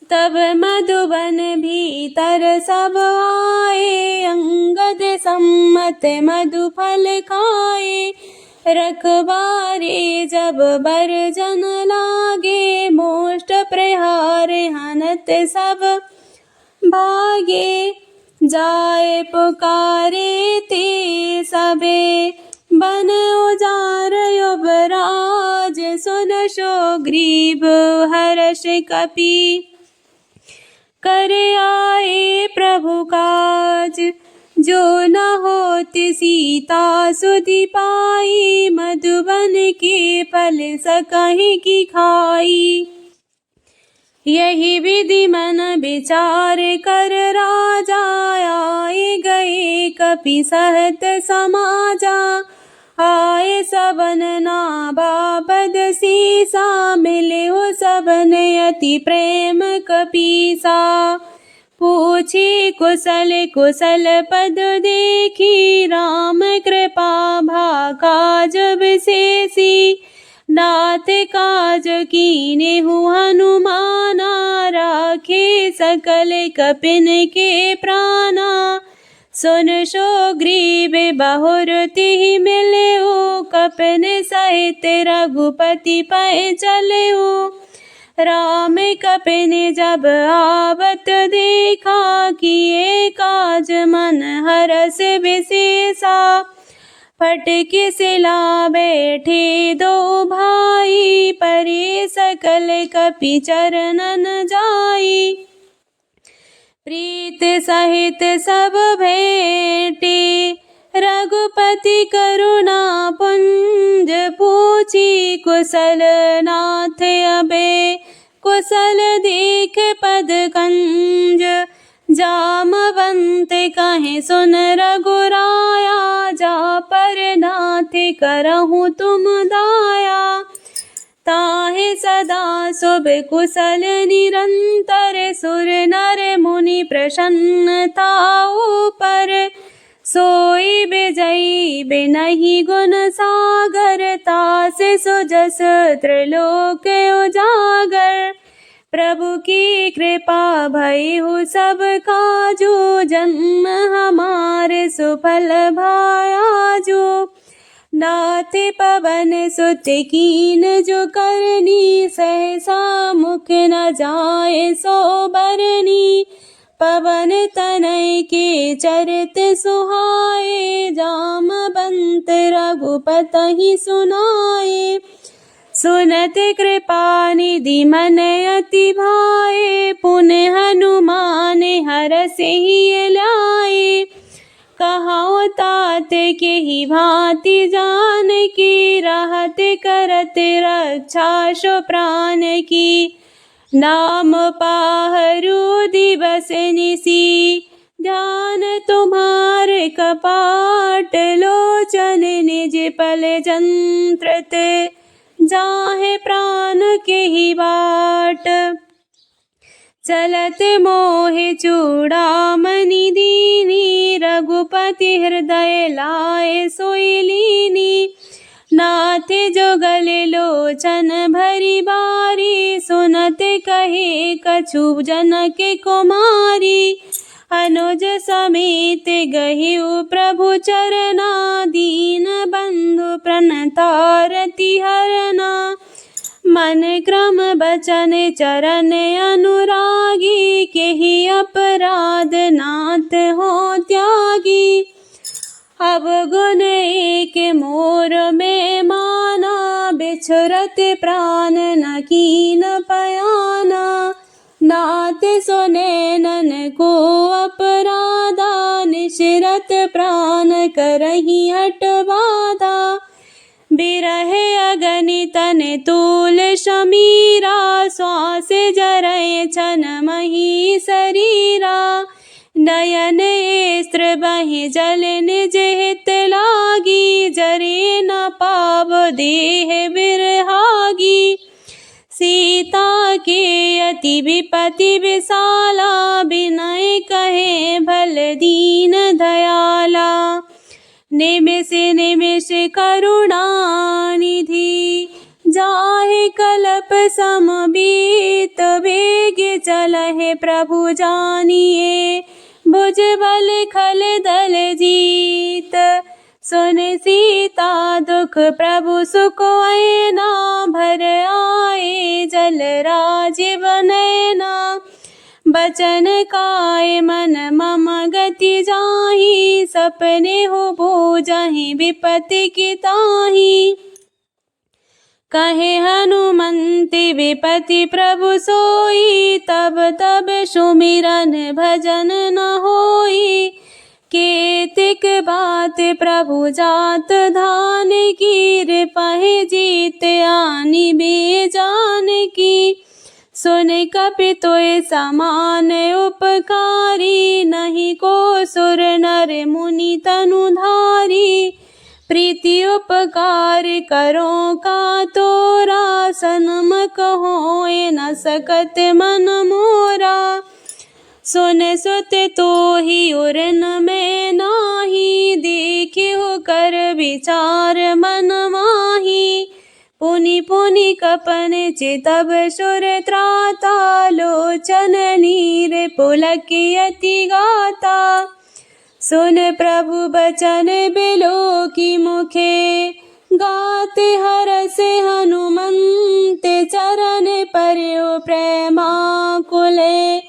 [SPEAKER 1] तब मधुबन भीतर सब आए, अंगद सम्मत मधुफल खाए। रखबारे जब बरजन लागे, मोष्ट प्रहार हनत सब भागे। जाए पुकारे ते सबे, बन उजार युवराज। सुन सुग्रीव हर्ष कपि, कर आए प्रभु काज। जो न होति सीता सुधि पाई, मधुबन के फल सकहि की खाई। यही विधि मन विचार कर राजा, आए गए कपि सहत समाजा। आए सबन नाबा पद सीसा, मिले हो सबन अति प्रेम कपीसा। पूछी कुशल कुशल पद देखी, राम कृपा भा काज विशेषी। नाथ काज कीन्हु हनुमाना, राखे सकल कपिन के प्राणा। सुन सुग्रीव बहुर तिहि मिलहु, कपिन सहित रघुपति पै चलहु। राम कपिन जब आवत देखा, किए काज मन हरष विशेषा। फटक सिला बैठे दो भाई, परे सकल कपि चरणन जाई। प्रीत सहित सब भेटे, रघुपति करुणा पुंज। पूछी कुशल नाथ अबे, कुशल देख पद कंज। जामवंत कहे सुन रघुराया, जा पर नाथ करहु तुम दाया। ताहि सदा शुभ कुशल निरंतर, सुर नर मुनि प्रसन्नताउ पर। सोई विजयी बिनहि गुण सागर, तासे सुजस त्रिलोक उजागर। प्रभु की कृपा भयहु सब काजू, जन्म हमार सुफल भायाजू। नाथ पवन सुत कीन जो करनी, सहसा मुख न जाए सो बरनी। पवन तनय के चरित सुहाए, जामवंत रघुपति सुनाए। सुनत कृपा निधि मन अति भाए, पुन हनुमान हरषि लाए। कहाओ के ही भांति जानकी, रहत करत रक्षा सो प्राण की। नाम पाहरू दिवस निसी, ध्यान तुम्हारे कपाट, लोचन निज पल जंत्रत, जाहे प्राण के ही बाट। चलत मोहे चूड़ामणि दीनी, रघुपति हृदय लाए सोई लीनी। नाथ जो गले लोचन भरी बारी, सुनत कहे कछु जनक कुमारी। अनुज समेत गहिउ प्रभु चरना, दीन बंधु प्रणतारति हरना। मन क्रम बचन चरण अनुरागी, केहि अपराध नाथ हो त्यागी। अब गुण एक मोर में माना, बिछुरत प्राण न कीन पयाना। नाथ सुने नन को अपराधा, निशिरत प्राण करहि हट बाधा। बिरह अगनि तन तूल शमीरा, श्वास जरय छन मही शरीरा। नयन स्त्र बहि जल निज हित लागी, जरे न पाव देह बिरहागी। सीता के अति विपति विशाला, बिनय कहे भल दीन दयाला। निमिष निमिष करुणा निधि, जाहे कल्प समबीत। वेग चलहि प्रभु जानिए, भुज बल खल दल जीत। सुन सीता दुख प्रभु सुख ऐना, भर आए जल राज बनैना। बचन काय मन मम गति जाहि, सपने हो बूझहि विपत्ति की ताहि। कहे हनुमंत विपति प्रभु सोई, तब तब सुमिरन भजन न होई। केतिक बात प्रभु जात धान की, रिपहि जीत आनि बेजान की। सुन कपि तोय समान उपकारी, नहीं को सुर नर मुनि तनुधारी। प्रीति उपकार करो का तोरा, सनम कहो न सकत मन मोरा। सुन सुत तो ही उरन में नाही, देखियो कर विचार मन माही। पुनि पुनि कपन चितब सुर त्राता, लोचन नीर पुलकियति गाता। सुन प्रभु बचन बिलो की मुखे, गाते हरस हनुमंत चरण पर्यो प्रेमाकुले।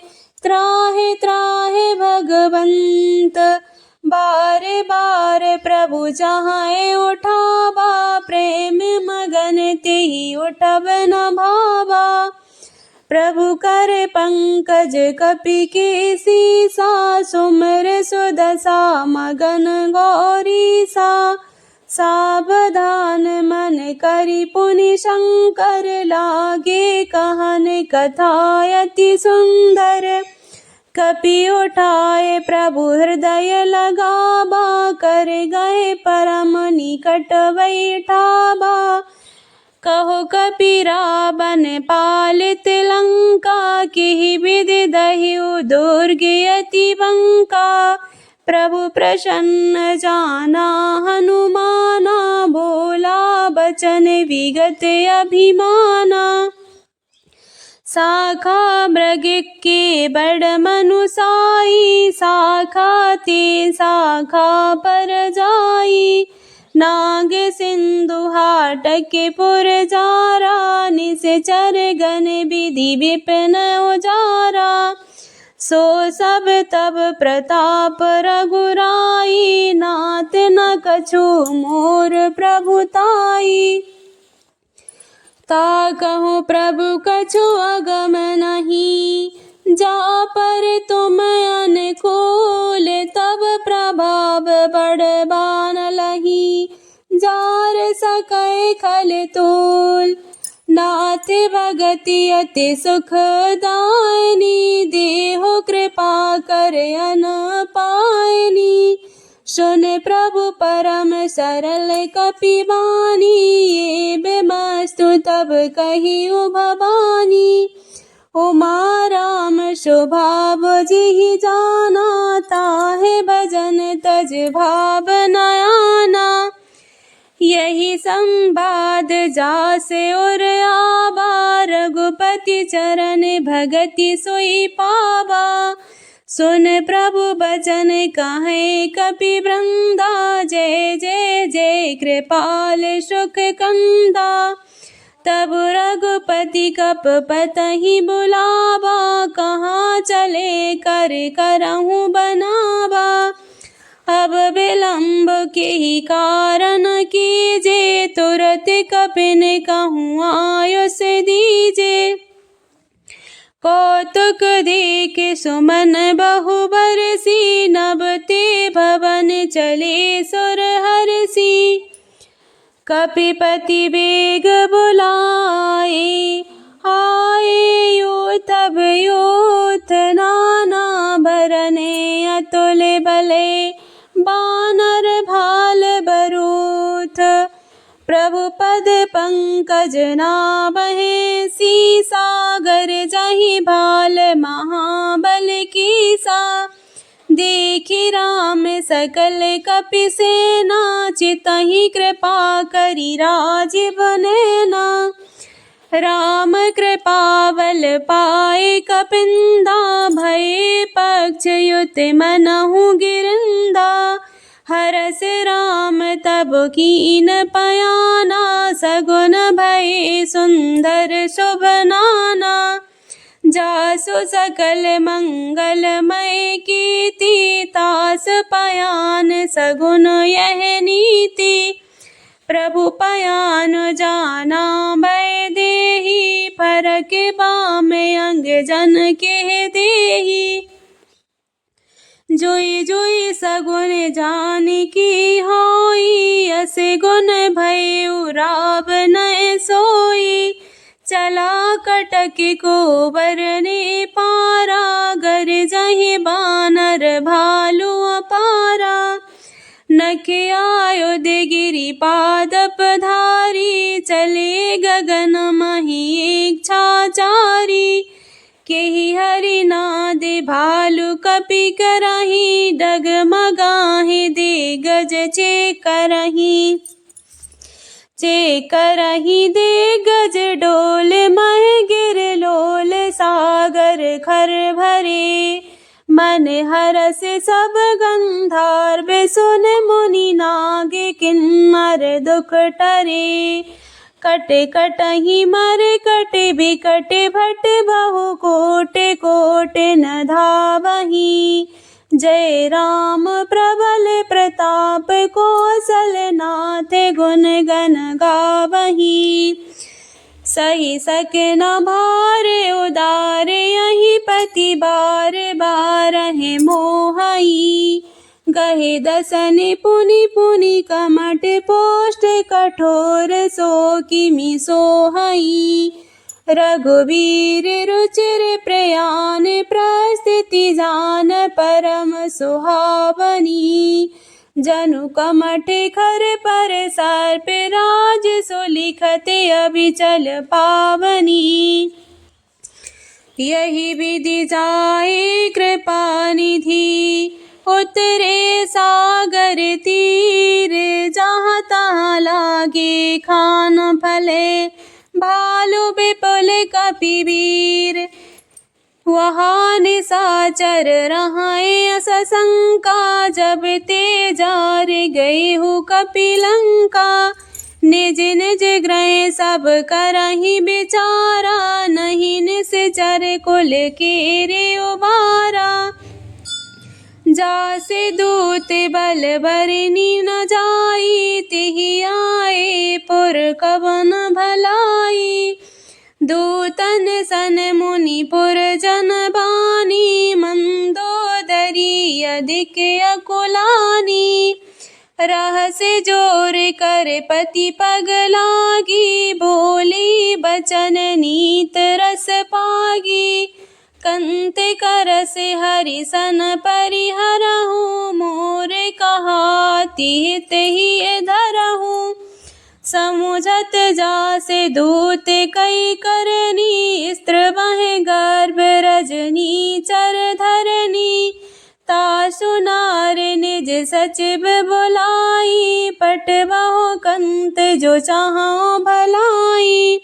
[SPEAKER 1] त्राहि त्राहि भगवंत, बार बार प्रभु चाहे उठावा। प्रेम मगन तेहि उठब न भावा। प्रभु कर पंकज कपि के सीसा, सुमर सुदशा मगन गौरीसा। सावधान मन करि पुनि शंकर, लागे कहन कथा अति सुंदर। कपि उठाए प्रभु हृदय लगाबा, कर गए परम निकट बैठाबा। कहो कपि रावण पालित लंका, केहि विधि दहिउ दुर्ग अति बंका। प्रभु प्रसन्न जाना हनुमाना, बोला बचन विगत अभिमाना। शाखा मृग के बड़ मनुसाई, शाखा ते शाखा पर जाई। नाग सिंधु हाटके पुर जारा, निश्चर गण विधि विपिन उजारा। सो सब तब प्रताप रघुराई, नाथ न कछु मोर प्रभुताई। ता कहूँ प्रभु कछु अगम नहीं, जा पर तुम अनुकूल। तब प्रभा भाव बड़बान लही जार सकै खल तोल। नाथ भगति अति सुखदायनी देहो कृपा कर अन पायनी। सुन प्रभु परम सरल कपिवानी ये बेमस्तु तब कहियो भवानी। उमा राम स्वभाव जिहि जाना ताहे भजन तज भाव नयाना। यही संवाद जासे और आवा रघुपति चरण भगति सोई पावा। सुन प्रभु बचन कहे कपि वृंदा जय जय जय कृपाल सुख कंदा। तब रघुपति कप पतहि बुलावा कहाँ चले कर करहूँ बनावा। अब विलंब के ही कारण कीजे तुरत कपिन कहूँ आयुष दीजे। कौतुक देख सुमन बहु बरसी नभते भवन चले सुर हरसी। कपिपति बेग बुलाए आए यूथ अब यूथ नाना भरने अतुल बले बानर भाल बरूथ। प्रभु पद पंकज नाभहि सागर जहि भाल महाबल कीसा। देखि राम सकल कपि सेना चितहि कृपा करि राजीव नैना। राम कृपा बल पाए कपिंदा भये पक्ष युत मनहु गिरंदा। हरस राम तब कीन पयाना सगुन भये सुंदर शुभ नाना। जासु सकल मंगलमय कीर्ति तास पयान सगुन यह नीति। प्रभु पयान जाना भय देहि फरक बाम अंग जन के देहि। जोई जोई सगुन जान की होई अस गुण भय राव न सोई। चला कटक को बरने पारा गर जहि बानर भालू अपारा। नखे आयुध गिरि पादप धारी चले गगन मही इच्छाचारी। केहि हरि नाद भालु कपि करहि डगमगाहि दे गज चेकरहि दे गज डोल मह गिर लोल सागर खर भरे। मन हरस सब गंधर्व सुन मुनि नाग किन्नर दुख टरे। कट कटहि मर कट बिकट भट बहु कोट कोट न धावहि। जय राम प्रबल प्रताप कौशल नाथ गुण गण गावहि। सही सक न भार उदार यही पति बार बार है मोहई। गहे दसन पुनि पुनि कमट पोष्ट कठोर सो किमि सोहई। रघुवीर रुचिर प्रयाण प्रस्थिति जान परम सुहावनी। जनु कमठ खर पर सर्प राज सुलिखते अभिचल पावनी। यही विधि जाए कृपा निधि उतरे सागर तीर। जहाँ तहाँ लागे खान फले भालु विपुल कपि वीर। वहाँ निशाचर रहाए असंका जब ते जार गए हो कपिलंका। निज निज गृह सब करहि बिचारा नहीं निश्चर कुल के रे उबारा। जासे दूत बल बरनी न जाई तिहि आए पुर कवन भलाई। दूतन सन मुनि पुर जन बानी मंदोदरी अधिक अकुलानी। रहस जोर कर पति पग लागी, बोली बचन नीत रस पागी। कंत करस हरि सन परिहरहु, मोर कहा तिह तेहि धरहु। समुझत जासे दूत कई करनी, स्त्र बह गर्भ रजनी चर धरनी। तासु नार निज सचिव बुलाई, पटबहु कंत जो चाहौ भलाई।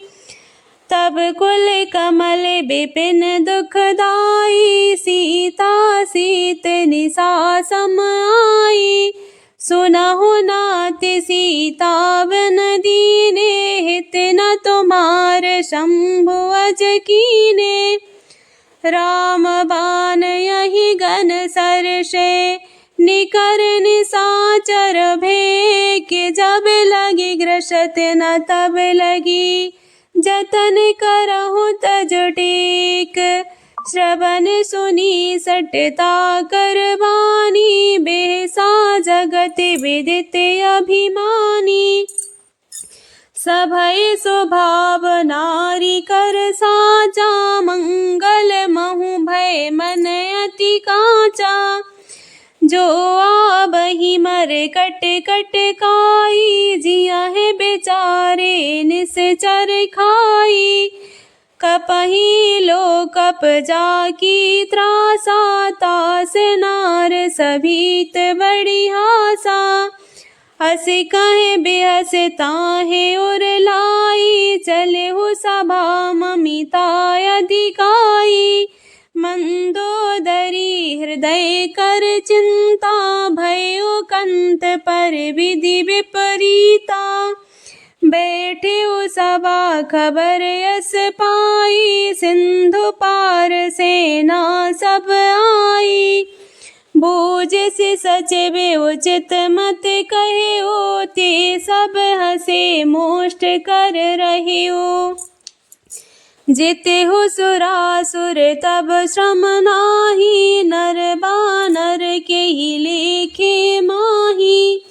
[SPEAKER 1] तब कुल कमल बिपिन दुखदाई, सीता सीत निसा सम आई। सुनहु नाथ सीता बन दीने, हित न तुम्हार शंभु अज कीने। राम बाण यही गन सरषे, निकर निसाचर भेक। जब लगी ग्रसत न तब लगी, जतन करहु तज टेक। श्रवण सुनी सटता करबानी, बेसा जगत विदित अभिमानी। सभय स्वभाव नारी कर साचा, मंगल महु भय मन अति काचा। जो आबहि मर कट कट काई, जियहि बेचारे निश्चर खाई। कपहि लोकप जाकी त्रासा, तास नार सभीत बड़ी हासा। हस कहे बेहस ताहे उर लाई, चलेहु सभा ममिता अधिकाई। मंदोदरी हृदय कर चिंता, भयो कंत पर विधि विपरीता। बैठे सभा खबर यस पाई, सिंधु पार सेना सब आई। बूझ से सचिव उचित मत कहियो, ते सब हसे मोष्ट कर रहियो। जितेहु सुरासुर तब श्रम नाही, नर बानर के ही लेखे माही।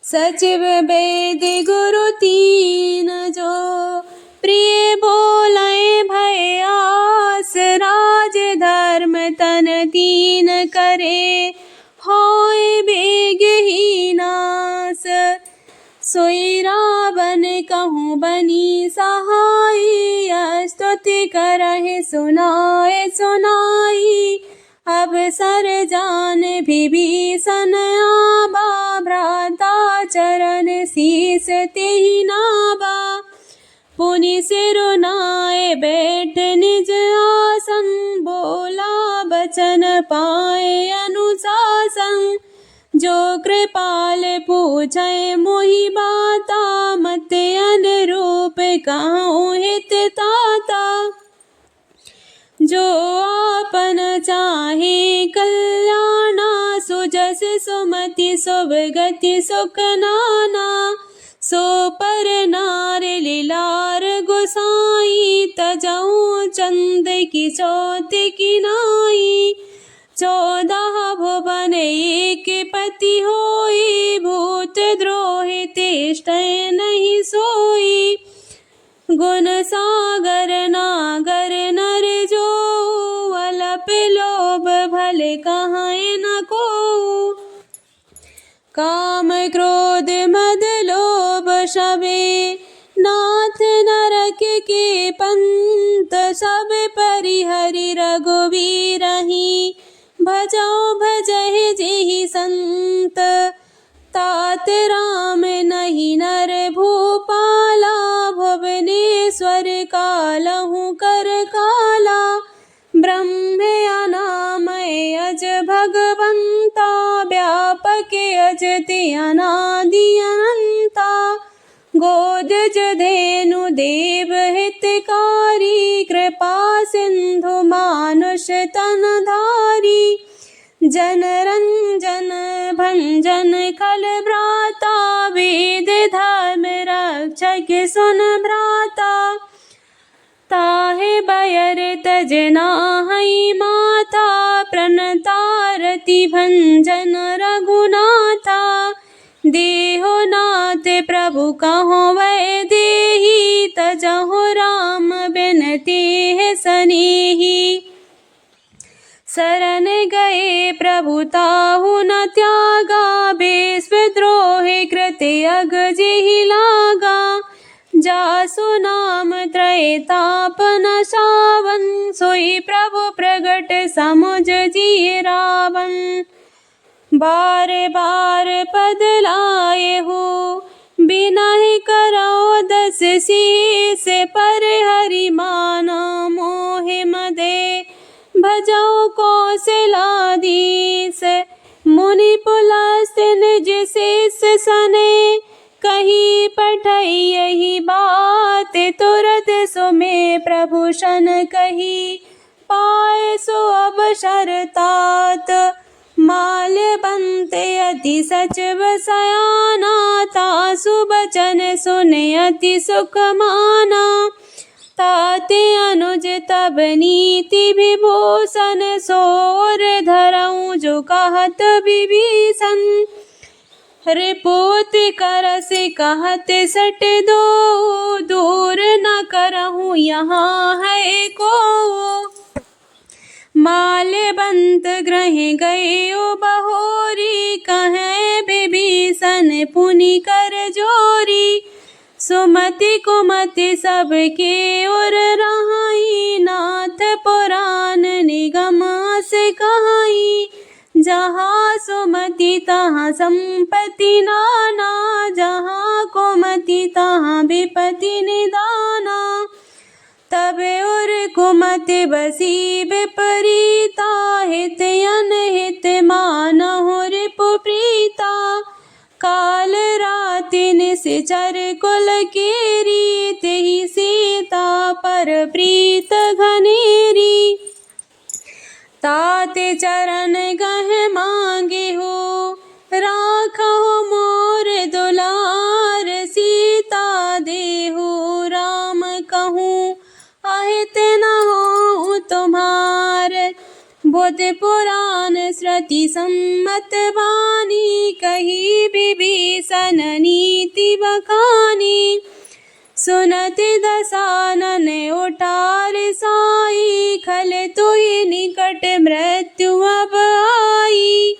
[SPEAKER 1] सचिव वेद गुरु तीन जो, प्रिय बोले भय आस। राज धर्म तन तीन करे, होय बेग ही नास। सोई रावण कहूँ बनी सहाई, स्तुति करहि सुनाए सुनाई। अब सर जान विभीषण आबा, भ्राता चरण शीस तेहि नाबा। पुनि सिरुनाए बैठ निज आसन, बोला बचन पाए अनुशासन। जो कृपाल पूछै मोहि बाता, मत अनुरूप कहूँ हित ताता। जो आपन चाहे कल्याणा, सुजस सुमति सुभगति सुख नाना। सो पर नार लीलार गोसाई, तजऊ चंद की चौथ की नाई। 14 भुवन एक पति होई, भूत द्रोहि तिष्ठै नहीं सोई। गुण सागर नागर नर जो, अलप लोभ भले कहाँ न को। काम क्रोध मद लोभ सबे, नाथ नरक के पंत। सब परिहरि रघुवीरहि, भजौ भजहि जेहि संत। तात राम नहीं नर भूपाला, भुवनेश्वर कालहु कर काला। ब्रह्म अनामय अज भगवंता, व्यापक अजति अनादि अनंता। गोदज धेनु देव हितकारी, कृपा सिंधु मानुष तन धारी। जन रंजन भंजन खल भ्राता, वेद धर्म रक्षक सुन भ्राता। ताहे बयर तजना हई माता, प्रणतारति भंजन रघुनाथा। देहो नाथ प्रभु कहो वै देही, तजहो राम बिनती है सनेही। शरण गए प्रभु ताहु न त्यागा, विश्वद्रोह कृत्य अग जेहि लागा। जासु नाम त्रय ताप न सावन, सोई प्रभु प्रगट समुझ जिय रावण। बार बार पद लाए हो, बिनहि करौ दस शीस, पर हरि माना मोहि मदे, भजौ कौशलाधीश। मुनि पुलस्त निज शिष सने, कही पठई यही बात, तुरत सुमे प्रभु शन कही, पाए सो अवसर तात। माल्यवंत अति सचिव सयाना, तासु बचन सुने अति सुख माना। ताते अनुज तब नीति विभूषण, सोर धरऊं जो कहत विभीषण। रिपोत करस कहत सट दो, दूर न करहूँ यहाँ है को। माल्यवंत गृह गए बहोरी, कहें विभीषण पुनि कर जोरी। सुमति कुमति सबके उर रहाई, नाथ पुराण निगम से कहाई। जहाँ सुमति तहाँ संपत्ति नाना, जहाँ कुमति तहाँ विपत्ति निदाना। तब उर कुमति बसी विपरीता, हित अनहित मानहु रिपु प्रीता। काल राति निश्चर कुल केरी, तेहि सीता पर प्रीत घनेरी। ताते चरण गह मांगे हो, राखहु मोर दुलार। सीता देहु राम कहूँ, अहित न हो तुम्हार। बुध पुराण श्रुति सम्मत वाणी, कही विभीषण नीति बखानी। सुनत दसानन उठार साई, खल तुहि निकट मृत्यु अब आई।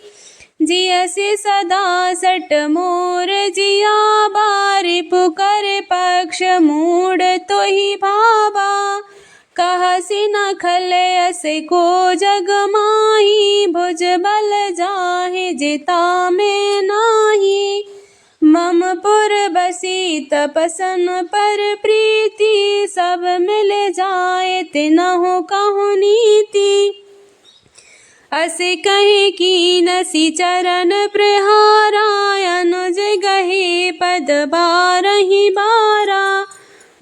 [SPEAKER 1] जियसि सदा सट मोर जिया बार, पुकर पक्ष मूढ़ तुहि भावा। कहसि न खलयस को जग माही, भुज बल जाहि जिता में नाही। मम पुर बसी तपसन पर प्रीति, सब मिल जाए तिनहु कहु नीति। अस कहे कीनसि चरण प्रहारा, अनुज गहे पद बारहि बारा।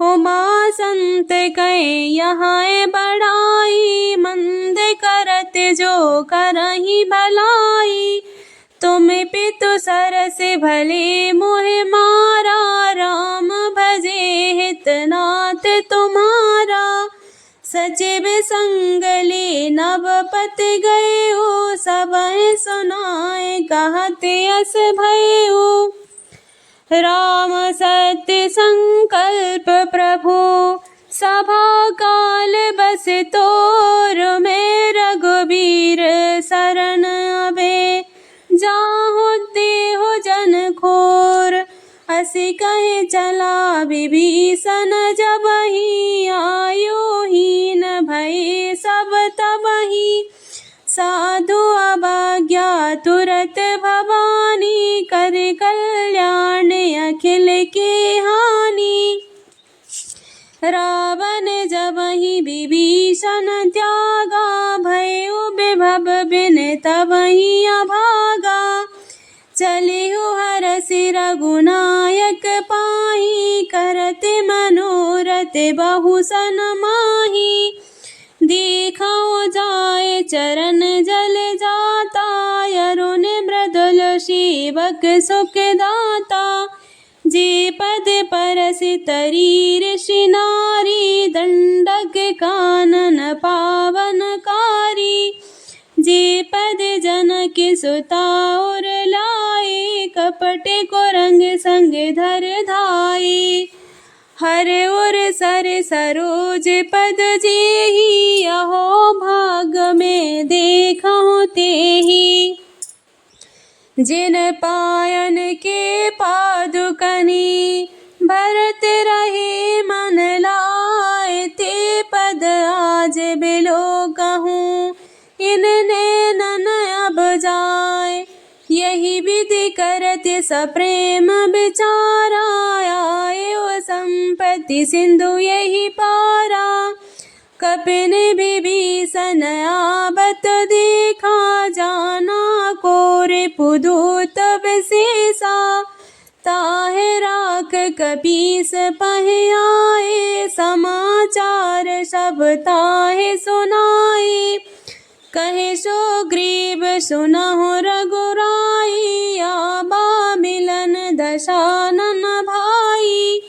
[SPEAKER 1] उमा संत कहे यहाँ बड़ाई, मंद करत जो करहि भलाई। तुम पितु सरस भले मोहि मारा, राम भजे हित नाथ तुम्हारा। सचिव संग ले नवपत गए हो, सबहि सुनाए कहत यस भयउ। राम सत्य संकल्प प्रभु, सभा काल बस तोर। में रघुबीर शरण अबे, जाहु देहु जन खोर। असि कहे चला विभीषण जबहि, आयुहीन भये सब तबहि। साधु अवज्ञा तुरत भवानी, कर कल्याण अखिल के हानि। रावण जबहि विभीषण त्यागा, भयउ विभव बिन तबहि अभागा। चलिहु हरषि रघुनायक पाहि, करत मनोरथ बहु सन माहि। देखौ जाय चरण जल जाता, अरुण मृदुल सेवक सुख दाता। जे पद परसि तरी ऋषि नारी, दंडक कानन पावनकारी। जे पद जनक सुता और लाए, कपट को रंग संग धर धाई। हर उर सर सरोज पद जेहि, अहो भाग में देखहु तेहि। जिन पायन के पादुकनि, भरत रहे मन लाए। ते पद आज बिलोकहूँ, इन नैनन अब जाए। यही विधि करत सप्रेम बिचारा, आए संपत्ति सिंधु यही पारा। कपिन विभीषण आवत देखा, जाना को रिपुदूत विशेषा। ताहे राख कपीस पहे आए, समाचार सब ताहे सुनाए। कहे सुग्रीव सुनहु रघुराई, आबा मिलन दशानन भाई।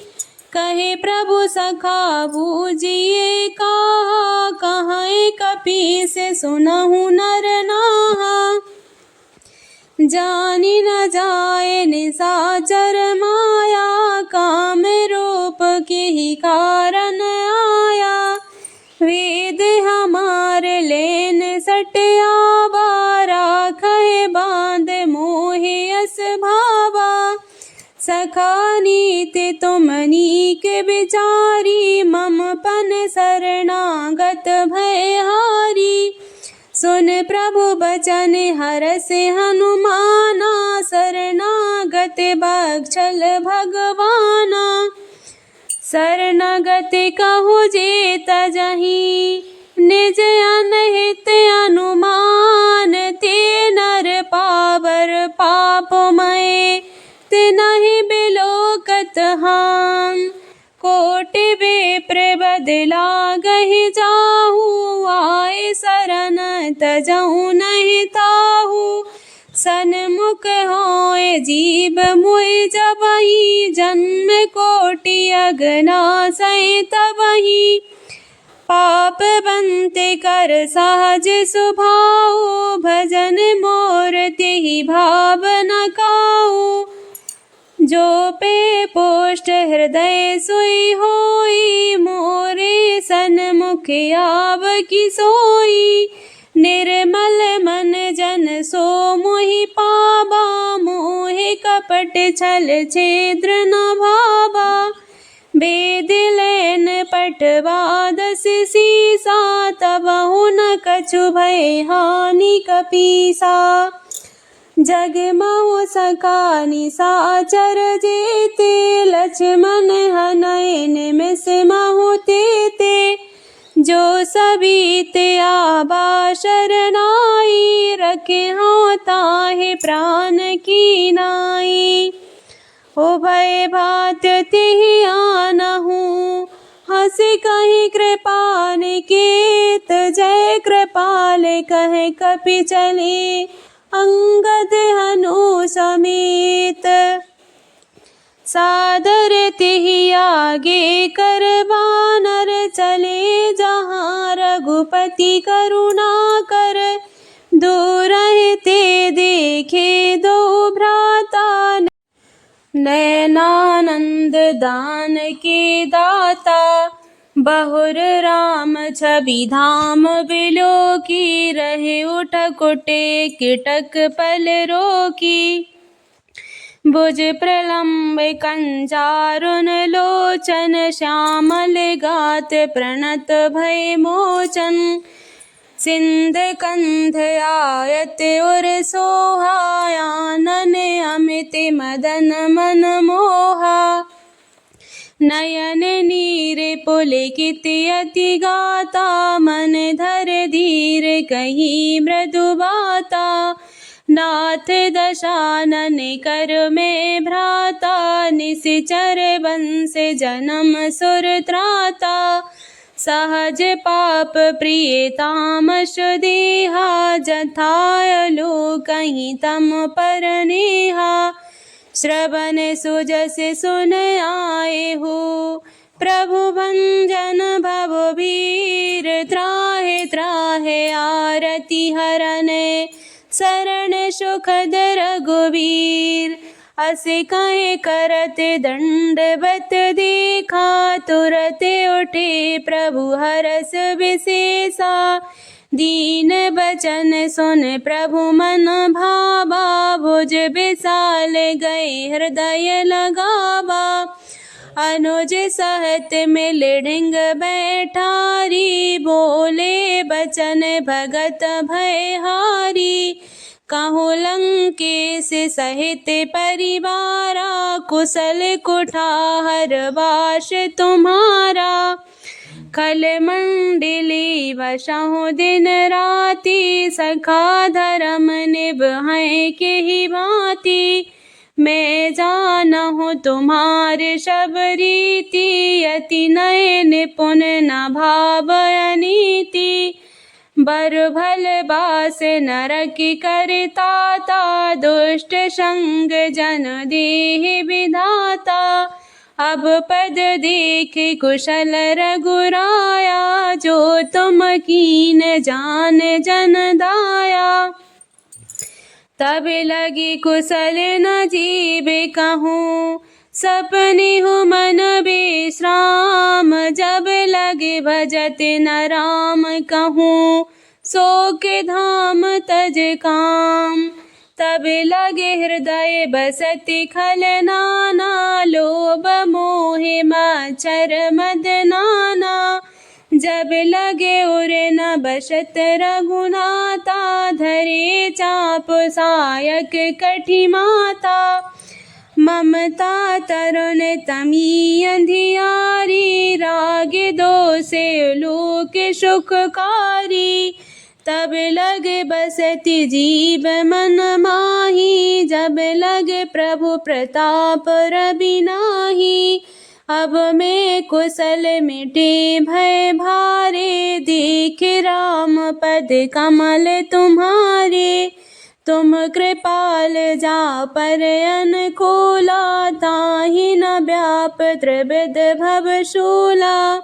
[SPEAKER 1] कहे प्रभु सखा बूझिए कहा, कहे कपीस सुनहु नर नाहा। जानी न जाए निशाचर माया, काम रूप के ही कारण आया। वेद हमार लेन सटयावा, राखै बांध मोहे अस भावा। सखा नीति तुम नीक विचारी, मम पन शरणागत भयहारी। सुन प्रभु बचन हरष हनुमाना, शरणागत बक्षल भगवाना। शरणागत कहु जे तजहि, निज अनहित अनुमान। ते नर पावर पापमय, तिनहि बिलोकत हान। कोटि विप्र बदला गहि जाहू, आए शरण तजहु नहीं ताहू। सन्मुख होए जीव मुई जबहि, जन्म कोटि अगनासै तबहि। पाप बंते कर सहज सुभाऊ, भजन मोर तेहि भाव न काऊ। जो पे पोष्ट हृदय सोई होई, मोरे सन्मुख आव की सोई। निर्मल मन जन सो मोहि पावा, मोहे कपट छल छिद्र न भावा। वेद लेन पटवा दस सीसा, तबहु न कछु भय हानि कपीसा। जग महु सका निशाचर जेते, लक्ष्मण हनय निमिष महु तेते। जो सबीते आबा शरणाई, रखेहु ताहि प्राण की नाई। उभय भात तिहि आनहु, हँसि कहि कृपा निकेत। जय कृपाल कहे कपि चले, अंगद हनु समेत। सादर तिहि आगे कर बानर, चले जहाँ रघुपति करुणा कर। दूरहि ते देखे दो भ्राता, नैनानंद दान के दाता। बहुर राम छवि धाम बिलोकी, रहे उठकुटे किटक पल रोकी। भुज प्रलम्ब कंजारुन लोचन, श्यामल गात प्रणत भय मोचन। सिंध कंध आयत उर सोहा, आनन अमित मदन मन मोहा। नयन नीर पुलकित अति गाता, मन धर धीर कही मृदु बाता। नाथ दशानन कर में भ्राता, निशिचर वंश जन्म सुर त्राता। सहज पाप प्रिय तामस देहा, जथा लोकहि तम पर नेहा। श्रवण सुजस सुन आए हो, प्रभु भंजन भव वीर। त्राहि त्राहि आरति हरन, शरण सुखद रघुवीर। असे कहे करत दंडवत देखा, तुरत उठे प्रभु हरस विशेषा। दीन बचन सुन प्रभु मन भावा, भुज विशाल गए हृदय लगावा। अनुज सहत मिल ढिंग बैठारी, बोले बचन भगत भयहारी। कहूँ लंकेश सहित परिवारा, कुशल कुठार वास तुम्हारा। खल मंडली वसहु दिन राति, सखा धर्म निभाए के ही भांति। मैं जानहु तुम्हारे सब रीति, अति नय निपुण न भाव अनीति। बर भल बास नरक करताता, दुष्ट संग जन देहि विधाता। अब पद देख कुशल रघुराया, जो तुम कीन जान जन दाया। तब लगी कुशल न जीवे कहूँ, सपने हो मन विश्राम। जब लगे भजत न राम कहूँ, सो के धाम तज काम। तब लगे हृदय बसति खल नाना, लोभ मोह मच्छर मद नाना। जब लगे उर न बसत रघुनाथा, धरे चाप सायक कठि माता। ममता तरुण तमी अंधियारी, राग दोष लोक सुखकारी। तब लग बसति जीव मन माही, जब लग प्रभु प्रताप रवि नाही। अब मैं कुशल मिटे भय भारे, देख राम पद कमल तुम्हारे। तुम कृपाल जा पर अनुकूला, ताहि न व्याप त्रिविध भवशूला।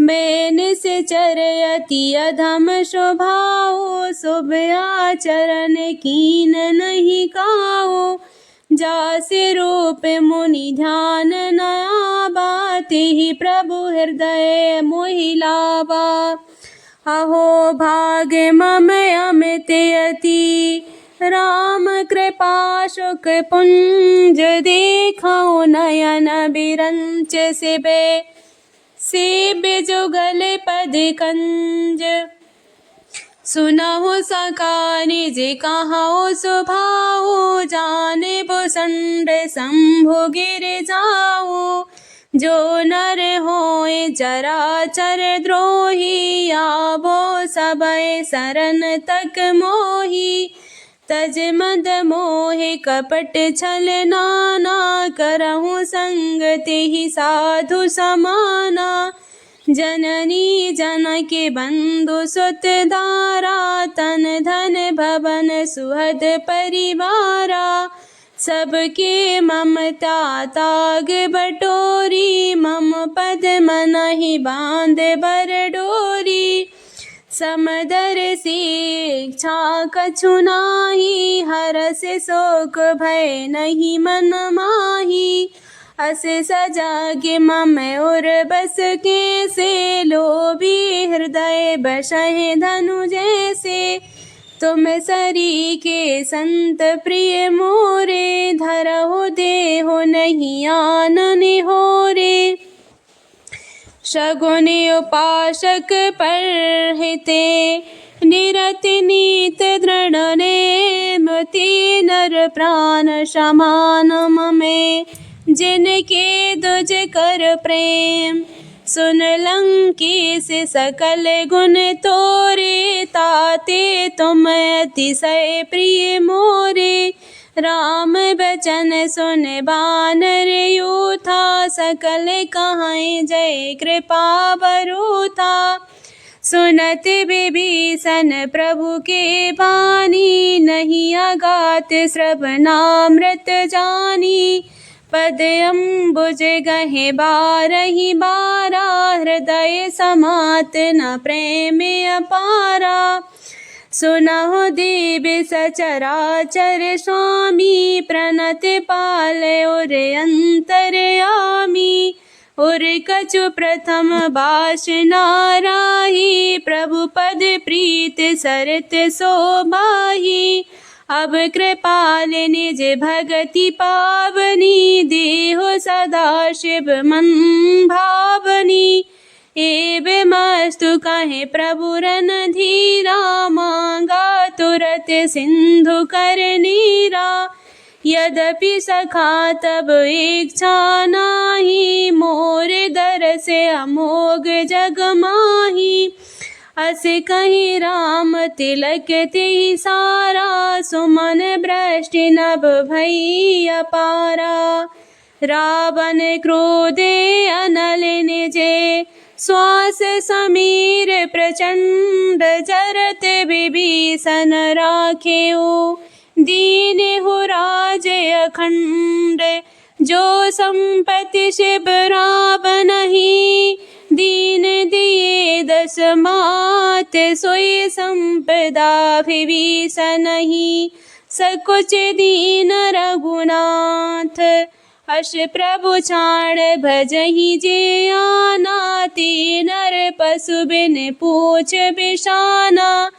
[SPEAKER 1] मैं निश्चर अति अधम स्वभाव, शुभ आचरण कीन नहीं काऊ। जासे रूप मुनि ध्यान न आवा, तेहि प्रभु हृदय मोहि लावा। अहो भाग मम अमित अति, राम कृपा सुख पुंज। देखौ नयन बिरंच सिबे, सेव्य जुगल पद कंज। सुनहु सखा निज कहौ सुभाऊ, जाने भुसंड शंभु गिर जाऊ। जो नर होए चराचर द्रोही, आवो सबय शरण तक मोही। तज मद मोह कपट छल नाना, करहु संग तेहि साधु समाना। जननी जनके बंधु सुत दारा, तन धन भवन सुहद परिवारा। सबके ममता ताग बटोरी, मम पद मनहि बांध बर डोरी। समदर से इच्छा कछु नाही, हरस शोक भय नहीं मन माही। अस सजागे मम उर बस के से, लोभी हृदय बसहि धनु जैसे। तुम सरी के संत प्रिय मोरे, धरहु देहु नहीं आनन होरे। सगुन उपासक परहिते, निरति नीत दृढ़ नेम। ते नर प्राण समान ममे, जिनके दुज कर प्रेम। सुन लंकेश सकल गुण तोरे, ताते तुम अतिशय प्रिय मोरे। राम बचन सुन बानर यूथा, सकल कहाय जय कृपा बरूथा। सुनत विभीषण प्रभु के बानी, नहीं अगात श्रवणामृत जानी। पद अम्बुज गहे बारहि बारा, हृदय समात न प्रेम अपारा। सुनहु देव सचराचर स्वामी, प्रणत पालय और अंतरयामी। और कछु प्रथम बासना राही, प्रभु पद प्रीत सरत शोभाही। अब कृपाल निज भगति पावनी, देहो सदा शिव मन भावनी। एवमस्तु कहे प्रभु रणधीरा, मांगा तुरत सिंधु कर नीरा। यद्यपि सखा तब इच्छा नाही, मोर दरस अमोघ जग माही। अस कहि राम तिलक तेहि सारा, सुमन वृष्टि नभ भई अपारा। रावण क्रोधे अनल निजे, श्वास समीर प्रचंड। जरत विभीषण राखेउ, दीनहु राज अखंड। जो संपत्ति शिव रावणहि, दीन दिए दस मात। सोई संपदा विभीषणहि, सकुच दीन रघुनाथ। अस प्रभु छाड़ भजहि जे आना, ते नर पशु बिन पूछ बिसाना।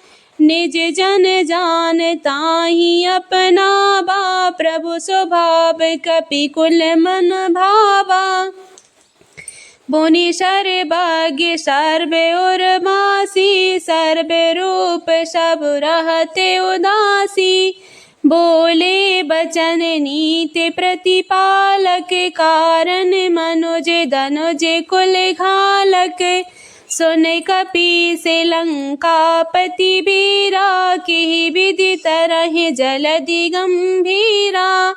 [SPEAKER 1] निज जन जान ताहि अपनावा, प्रभु स्वभाव कपिकुल मन भावा। बोनि सर्वज्ञ सर्व और मासी, सर्व रूप सब रहते उदासी। बोले बचन नीति प्रतिपालक, कारण मनुज धनुज कुल घालक। सुन कपि से लंकापति बीरा, किहि विधि तरहि जलधि गंभीरा।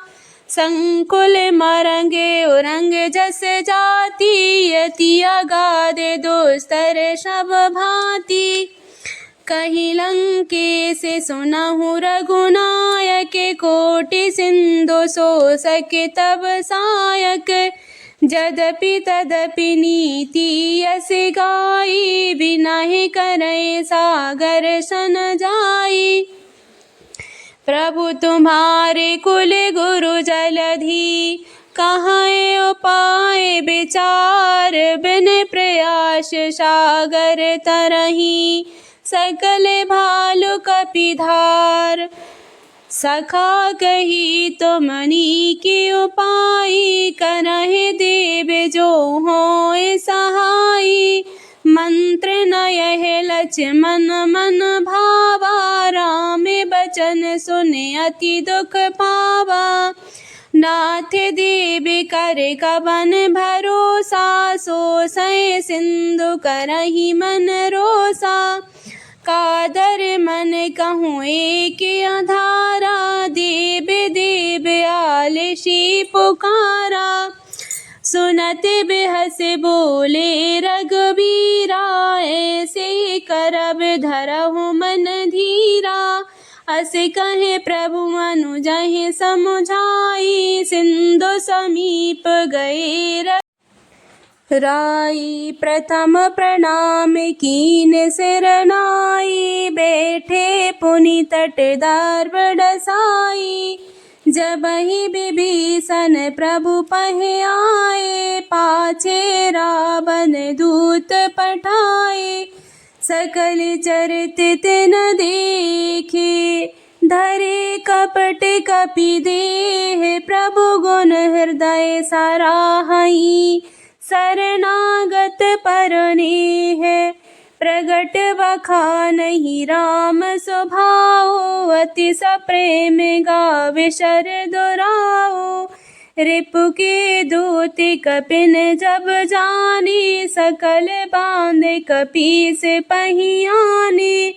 [SPEAKER 1] संकुल मरंग उरंग जस जाति, यति अगाध दुस्तर सब भांति। कहि लंकेश सुनहु रघुनायक, कोटि सिंधु शोषक तब सायक। यद्यपि तदपि नीति यस गाई, बिनहि करय सागर सन जाई। प्रभु तुम्हारे कुल गुरु जलधि, कहाँ उपाय विचार। बिन प्रयास सागर तरहि, सकल भालु कपिधार। सखा कही तुमनी के उपाय, करहि देव जो होय सहाय। मंत्र न यह लक्ष्मण मन भावा, राम बचन सुन अति दुख पावा। नाथ देव कर कवन भरोसा, सो सै सिंधु करहि मन रोसा। कादर मन कहूँ एक आधारा, देव देव आलसी पुकारा। सुनत बिहस बोले रघुबीरा, ऐसे करब धरहु मन धीरा। अस कहे प्रभु अनुजहि समुझाई, सिंधु समीप गए राई। प्रथम प्रणाम कीन सिर नाई, बैठे पुनि तट दार बड़साई। जबहि विभीषण प्रभु पहे आए, पाछे रावण दूत पठाए। सकल चरित तिन देखे, धरे कपट कपि देह। प्रभु गुण हृदय सराहई, शरणागत परनेह। प्रगट बखानहि राम स्वभाव, अति सप्रेम गावे शर दुराओ। रिपु के दूत कपिन जब जाने, सकल बांध कपि से पहियाने।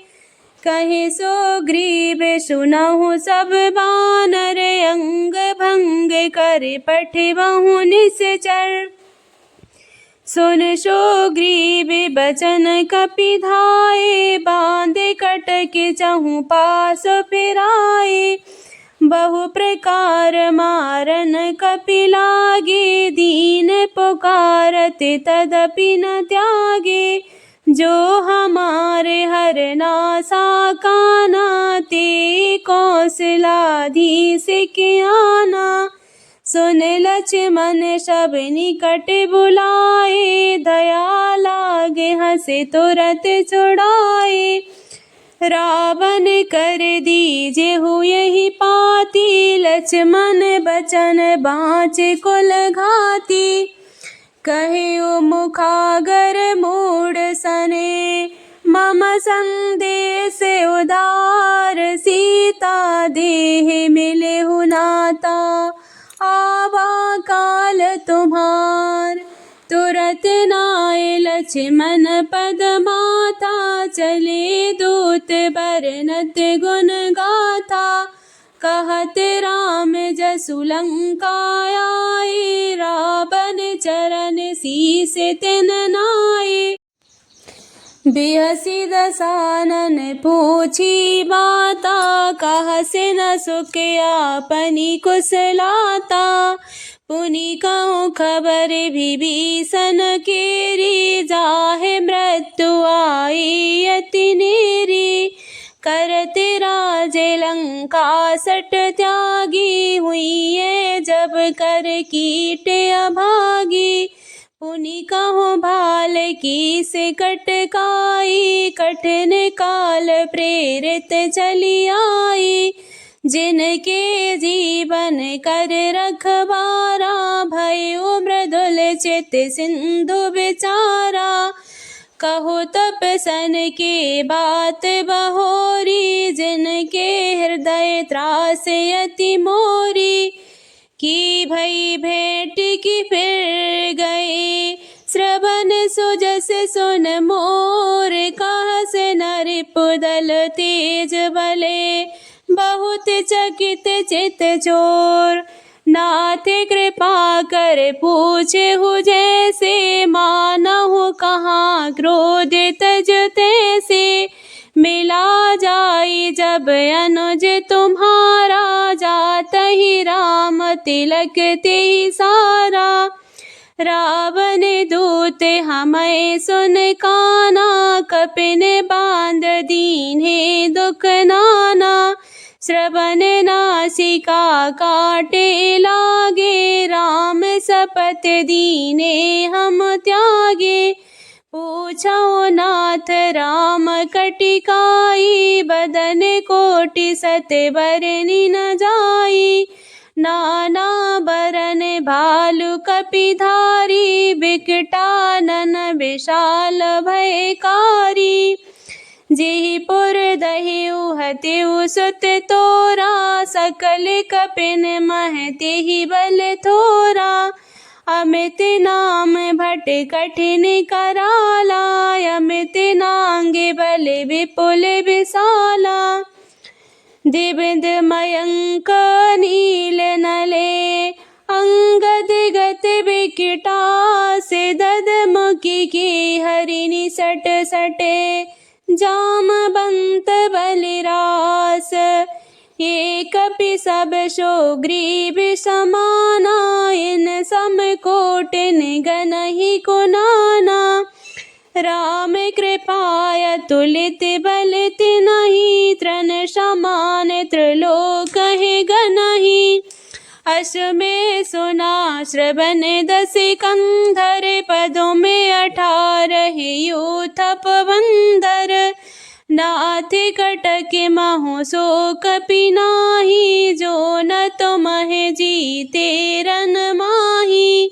[SPEAKER 1] कहे सुग्रीव सुनहु सब बानर, अंग भंग कर पठिबहु निश्चर। सुन सुग्रीव बचन कपि धाये, बांधे कटक चहु पास फिराए। बहु प्रकार मारन कपि लागे, दीन पुकारत तदपि न त्यागे। जो हमारे हरनासा काना ते कौशलाधीश कियाना। सुन लक्ष्मण सब निकट बुलाए, दया लागे हंसे तुरत छुड़ाए। रावण कर दीजे हुए यही पाती, लक्ष्मण बचन बाँचे कुल घाती। कहे ओ मुखागर मूढ़ सने, मम संदेश उदार। सीता देह मिले हु नाता, आवा काल तुम्हार। तुरत नाय लक्ष्मण पद माता, चले दूत बरनत गुण गाथा। कहत राम जसु लंका आए, रावण चरण शीस तिन नाए। बिहसी दसानन पूछी बाता, कहसे न सुख आपनी कुशलाता। पुनि कहूँ खबर विभीषण केरी, जाहे मृत्यु आई अति नेरी। करते राजे लंका सट त्यागी, हुई जब कर कीट अभागी। पुनि कहूँ भाल की से कटकाई, कठिन काल प्रेरित चली आई। जिनके जीवन कर रखवारा, भयो मृदुल चित सिंधु बेचारा। कहो तपसन के बात बहोरी, जिनके हृदय त्रास अति मोरी। की भई भेंट की फिर गए, श्रवण सुजस सुन मोर। कहस नरिपुदल तेज बले, बहुत चकित चित चोर। नाथ कृपा कर पूछे हु जैसे, मानहु कहाँ क्रोध तज तैसे। मिला जाई जब अनुज तुम्हारा, जात ही राम तिलक ते सारा। रावण दूत हमें सुन काना, कपिन बांध दीन्हे दुख नाना। श्रवण नासिका काटे लागे, राम शपथ दीने हम त्यागे। पूछो नाथ राम कटिकाई, बदन कोटि सत बरनि न जाई। नाना बरन भालु कपिधारी, बिकटानन विशाल भयकारी। जेहि पुर दहिउ हतिउ सुत तोरा, सकल कपिन मह तेहि बल थोरा। अमित नाम भट कठिन कराला, अमित नांगे बल विपुल विशाला। दिव्य मयंक नील नले, अंगद गत बिकटास। दधमुखी की हरिणि सट सटे, जामवंत बलिरास। ये कपि सब सुग्रीव समाना, इन सम कोटिन गनहि कुनाना। राम कृपाय तुलित बल तिनहि, तृण समान त्रिलोक है गनहि। अश्वमेध सुना श्रवण दस कंधर, पदों में 18 यूथप बंदर। नाथ कटक महु सो कपि नाही, जो न तुमह जीते रन माही।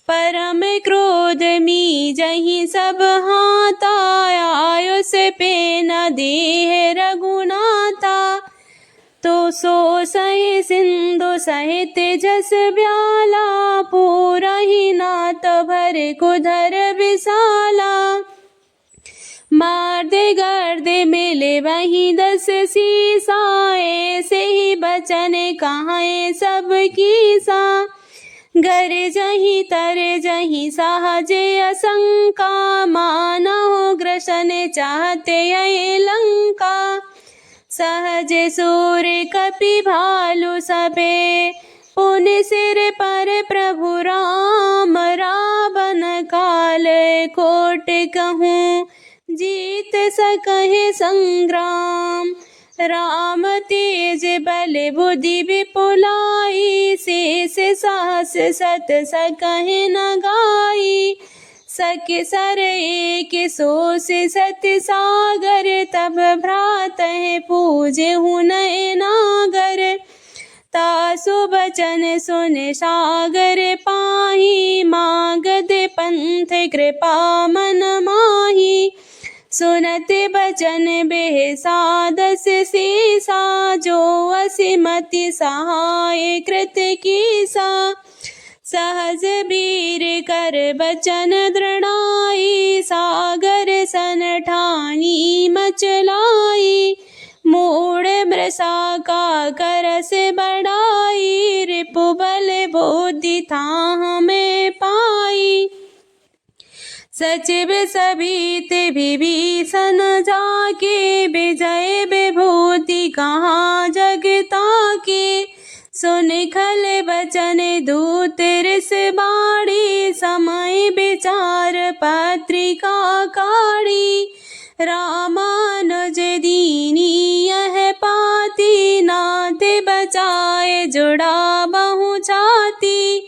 [SPEAKER 1] परम क्रोध मीजहि सब हाथा, आयुष पे न देह रघुनाथा। तो सो सहि सिंधु सहित जस ब्याला, पूरहि नाथ भर कुधर विशाला। मार दे गर्द मिले वहीं 10 सीसा, ऐसे ही बचन कहाँ सब कीसा। गर जहीं तर जहीं सहज असंका, मानहु ग्रसन चाहते ये लंका। सहज सूर कपि भालु सबे, पुनि सिर पर प्रभु राम। रावण काल कोट कहूँ जीत सकहि संग्राम। राम तेज बल बुद्धि विपुलाई, शेष सहस सत सकहि न गाई। सखि सर एक सोस सति सागर, तब भ्रातहि पूजेहु नए नागर। तासु बचन सुन सागर पाहि, मागध पंथ कृपा मन माहि। सुनत बचन बेह सादस सीसा, जो असिमति सहाय कृत कीसा। सहज वीर कर बचन दृढ़ाई, सागर सन ठानी मचलाई। मूढ़ मृषा का करस बढ़ाई, रिपु बल बुद्धि थाह में पाई। सचिव सभित विभीषण जाके, विजय विभूति कहाँ जग ताके। सुन खल बचन दूत रिस बाड़ी, समय विचार पत्रिका काढ़ी। रामानुज दीनी यह पाती, नाथ बचाए जुड़ा बहु छाती।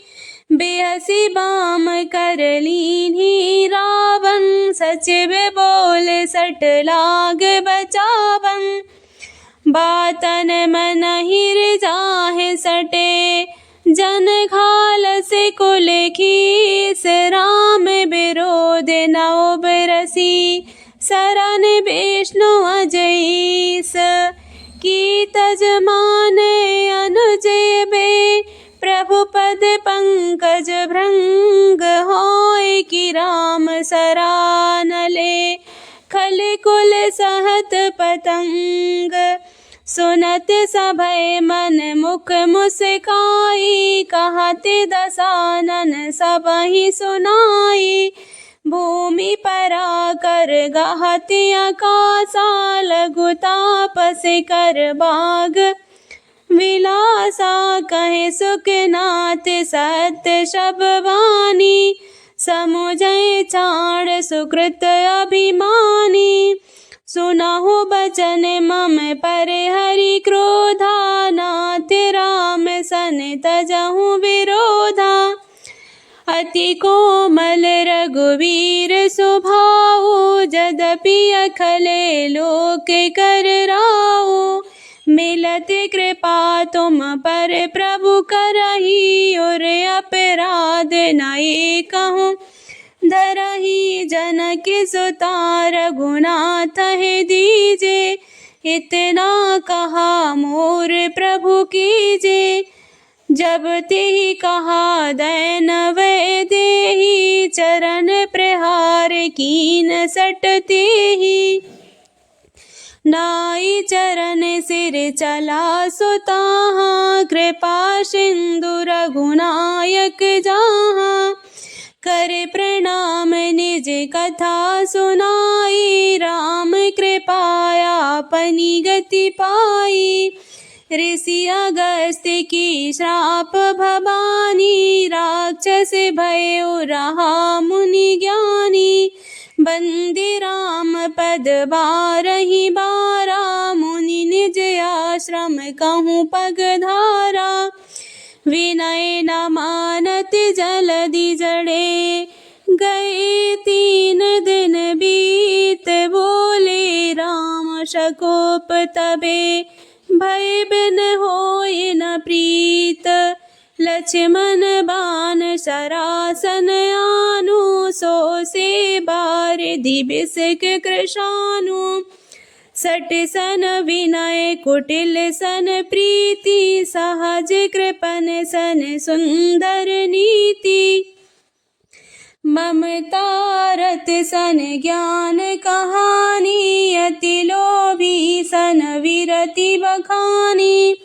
[SPEAKER 1] बेहसी बाम कर लीन्ही रावण, सचिव बोल सट लाग बचावन। बातन मन हिर जाहे सटे, जन खाल से कुल खीस। राम विरोध नौ बरसी, शरण विष्णु अजईस। की तज माने अनुज बे, प्रभु पद पंकज भृंग होय। कि राम सरानले, खल कुल सहत पतंग। सुनत सभय मन मुख मुस्काई, कहत दसानन सबहि सुनाई। भूमि परा कर गाहत आकाशा, लघु तापस कर बाग विलासा। कहे सुखनाथ सत्य सब वाणी, समुझै चाण सुकृत अभिमानी। सुनहु बचन मम पर हरि क्रोधा, नाथ राम सन तजहु विरोधा। अति कोमल रघुवीर स्वभाव, जदपि अखले लोक कर राव। मिलत कृपा तुम पर प्रभु करही, और अपराध नए कहूँ धरही। जनक सुता रघुनाथ है दीजे, इतना कहा मोर प्रभु कीजे। जब तेहि कहा दैनव देहि, चरण प्रहार कीन सट तेहि। नाई चरण सिर चला सुताहा, कृपा सिंधु रघुनायक जाहा। करे प्रणाम निज कथा सुनाई, राम कृपाया अपनी गति पाई। ऋषि अगस्त्य की श्राप भवानी, राक्षस भयो रहा मुनि ज्ञानी। बंदी राम पद बारहि बारा, मुनि निज आश्रम कहूँ पगधारा। विनय न मानत जलधि जड़े, गए 3 दिन बीत। बोले राम शकोप तबे, भय बिन होय न प्रीत। लक्ष्मण बाण सरासन आनु, सो से बार दिबिसक कृशानु। सट सन विनय कुटिल सन प्रीति, सहज कृपन सन सुंदर नीति। ममता रत सन ज्ञान कहानी, अति लोभी सन विरति बखानी।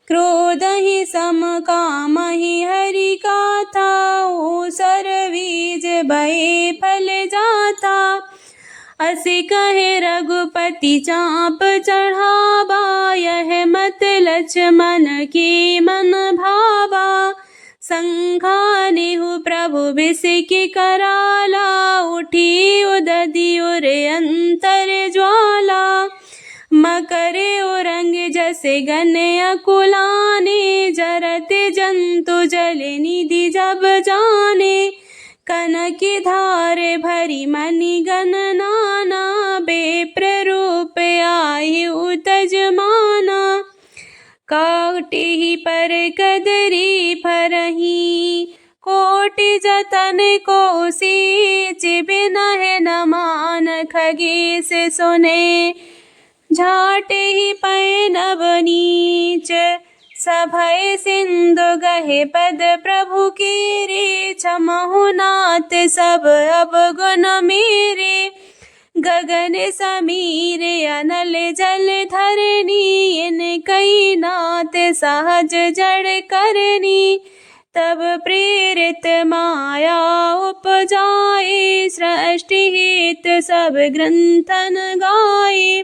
[SPEAKER 1] क्रोध ही सम काम ही हरि गाथा, ऊसर बीज भय फल जाता। असी कहे रघुपति चाप चढ़ावा, यह मत लक्ष्मण की मन भावा। संघानिहु प्रभु बिसिक कराला, उठी उदधि उर करे उरंग जैसे गन अकुलाने, जरते जंतु जल निधि जब जाने। कनक धार भरी मणि गण नाना, बेप्र रूप आए उतज माना। काटी पर कदरी फरही, कोटि जतन को सींच बिनहि न मान खगेश सुने। झाटे ही पै नव नीच, सभय सिंधु गहे पद प्रभु केरे। क्षमहु नाथ सब अवगुण मेरे, गगन समीर अनल जल धरनी। इनकई नाथ सहज जड़ करनी, तब प्रेरित माया उपजाए। सृष्टि हित सब ग्रंथन गाए,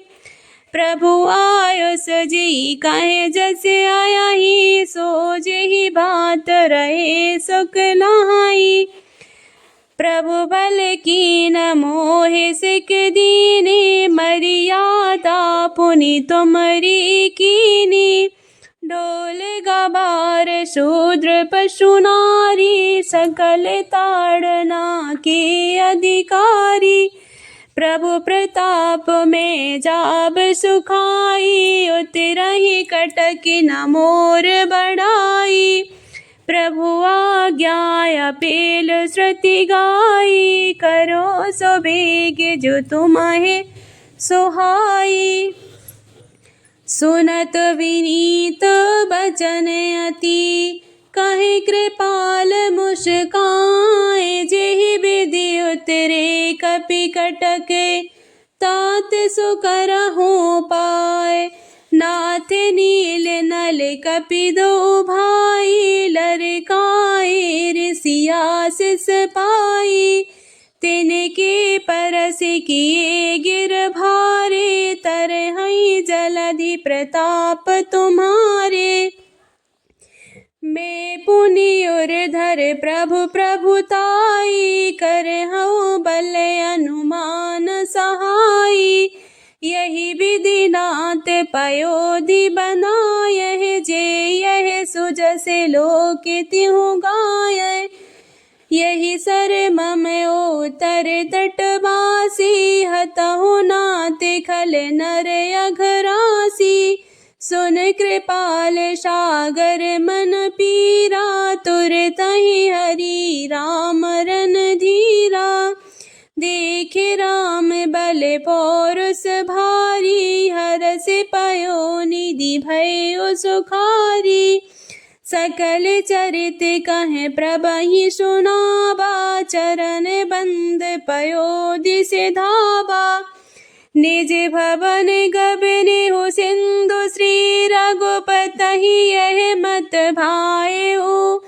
[SPEAKER 1] प्रभु आयुष जी कहे जस आया ही। सोज ही बात रहे सुख लाही, प्रभु बल की न मोहे सिक दीने। मर्यादा पुनि तुमरी कीनी, डोल गबार शूद्र पशु नारी। सकल ताड़ना के अधिकारी, प्रभु प्रताप में जाब सुखाई। उतरहि कटक न मोर बढ़ाई, प्रभु आज्ञा अपेल श्रुति गाई। करो सो बेग जो तुम्हें सुहाई, सुनत विनीत बचन अति। कहे कृपाल मुस्काए, जेहि विधि उतरे कपि कटक। तात सुकरहु पाए, नाथ नील नल कपि दो भाई। लरकाए ऋषिया शिष पाई, तिनके परस किए गिर भारे। तरहि जलधि प्रताप तुम्हारे, मैं पुनि उर्धर प्रभु प्रभुताई। करहु बल अनुमान सहाई, यही विधि नाथ पयोधि बनायहि। जे यह सुजसे लोक तिहु गाय, यही सर मम ओतर तटवासी। हतहु नाथ खल नर अघरासी, सुन कृपाल सागर मन पीरा। तुरतहि हरि राम रणधीरा, देखे राम बल पौरुष भारी। हरष पयो निधि भयो सुखारी, सकल चरित कहे प्रभहि सुनावा। चरण बंद पयोधि से धावा, निज भवन गबनेहु सिंधु श्री। रघुपतहि यह मत भाएहु,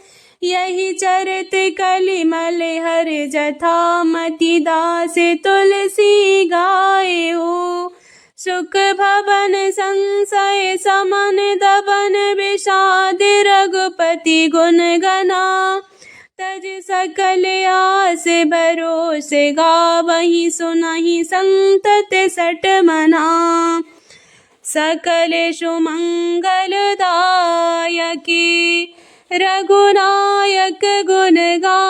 [SPEAKER 1] यही चरित कलिमल हर जथा। मति दास तुलसी गाएहु, सुख भवन संशय समन दबन। विषाद रघुपति गुण गना, तज सकल आस भरोस। गावहि सुनहि संतत सठ मना, सकल सुमंगल दायकी। रघुनायक गुण गा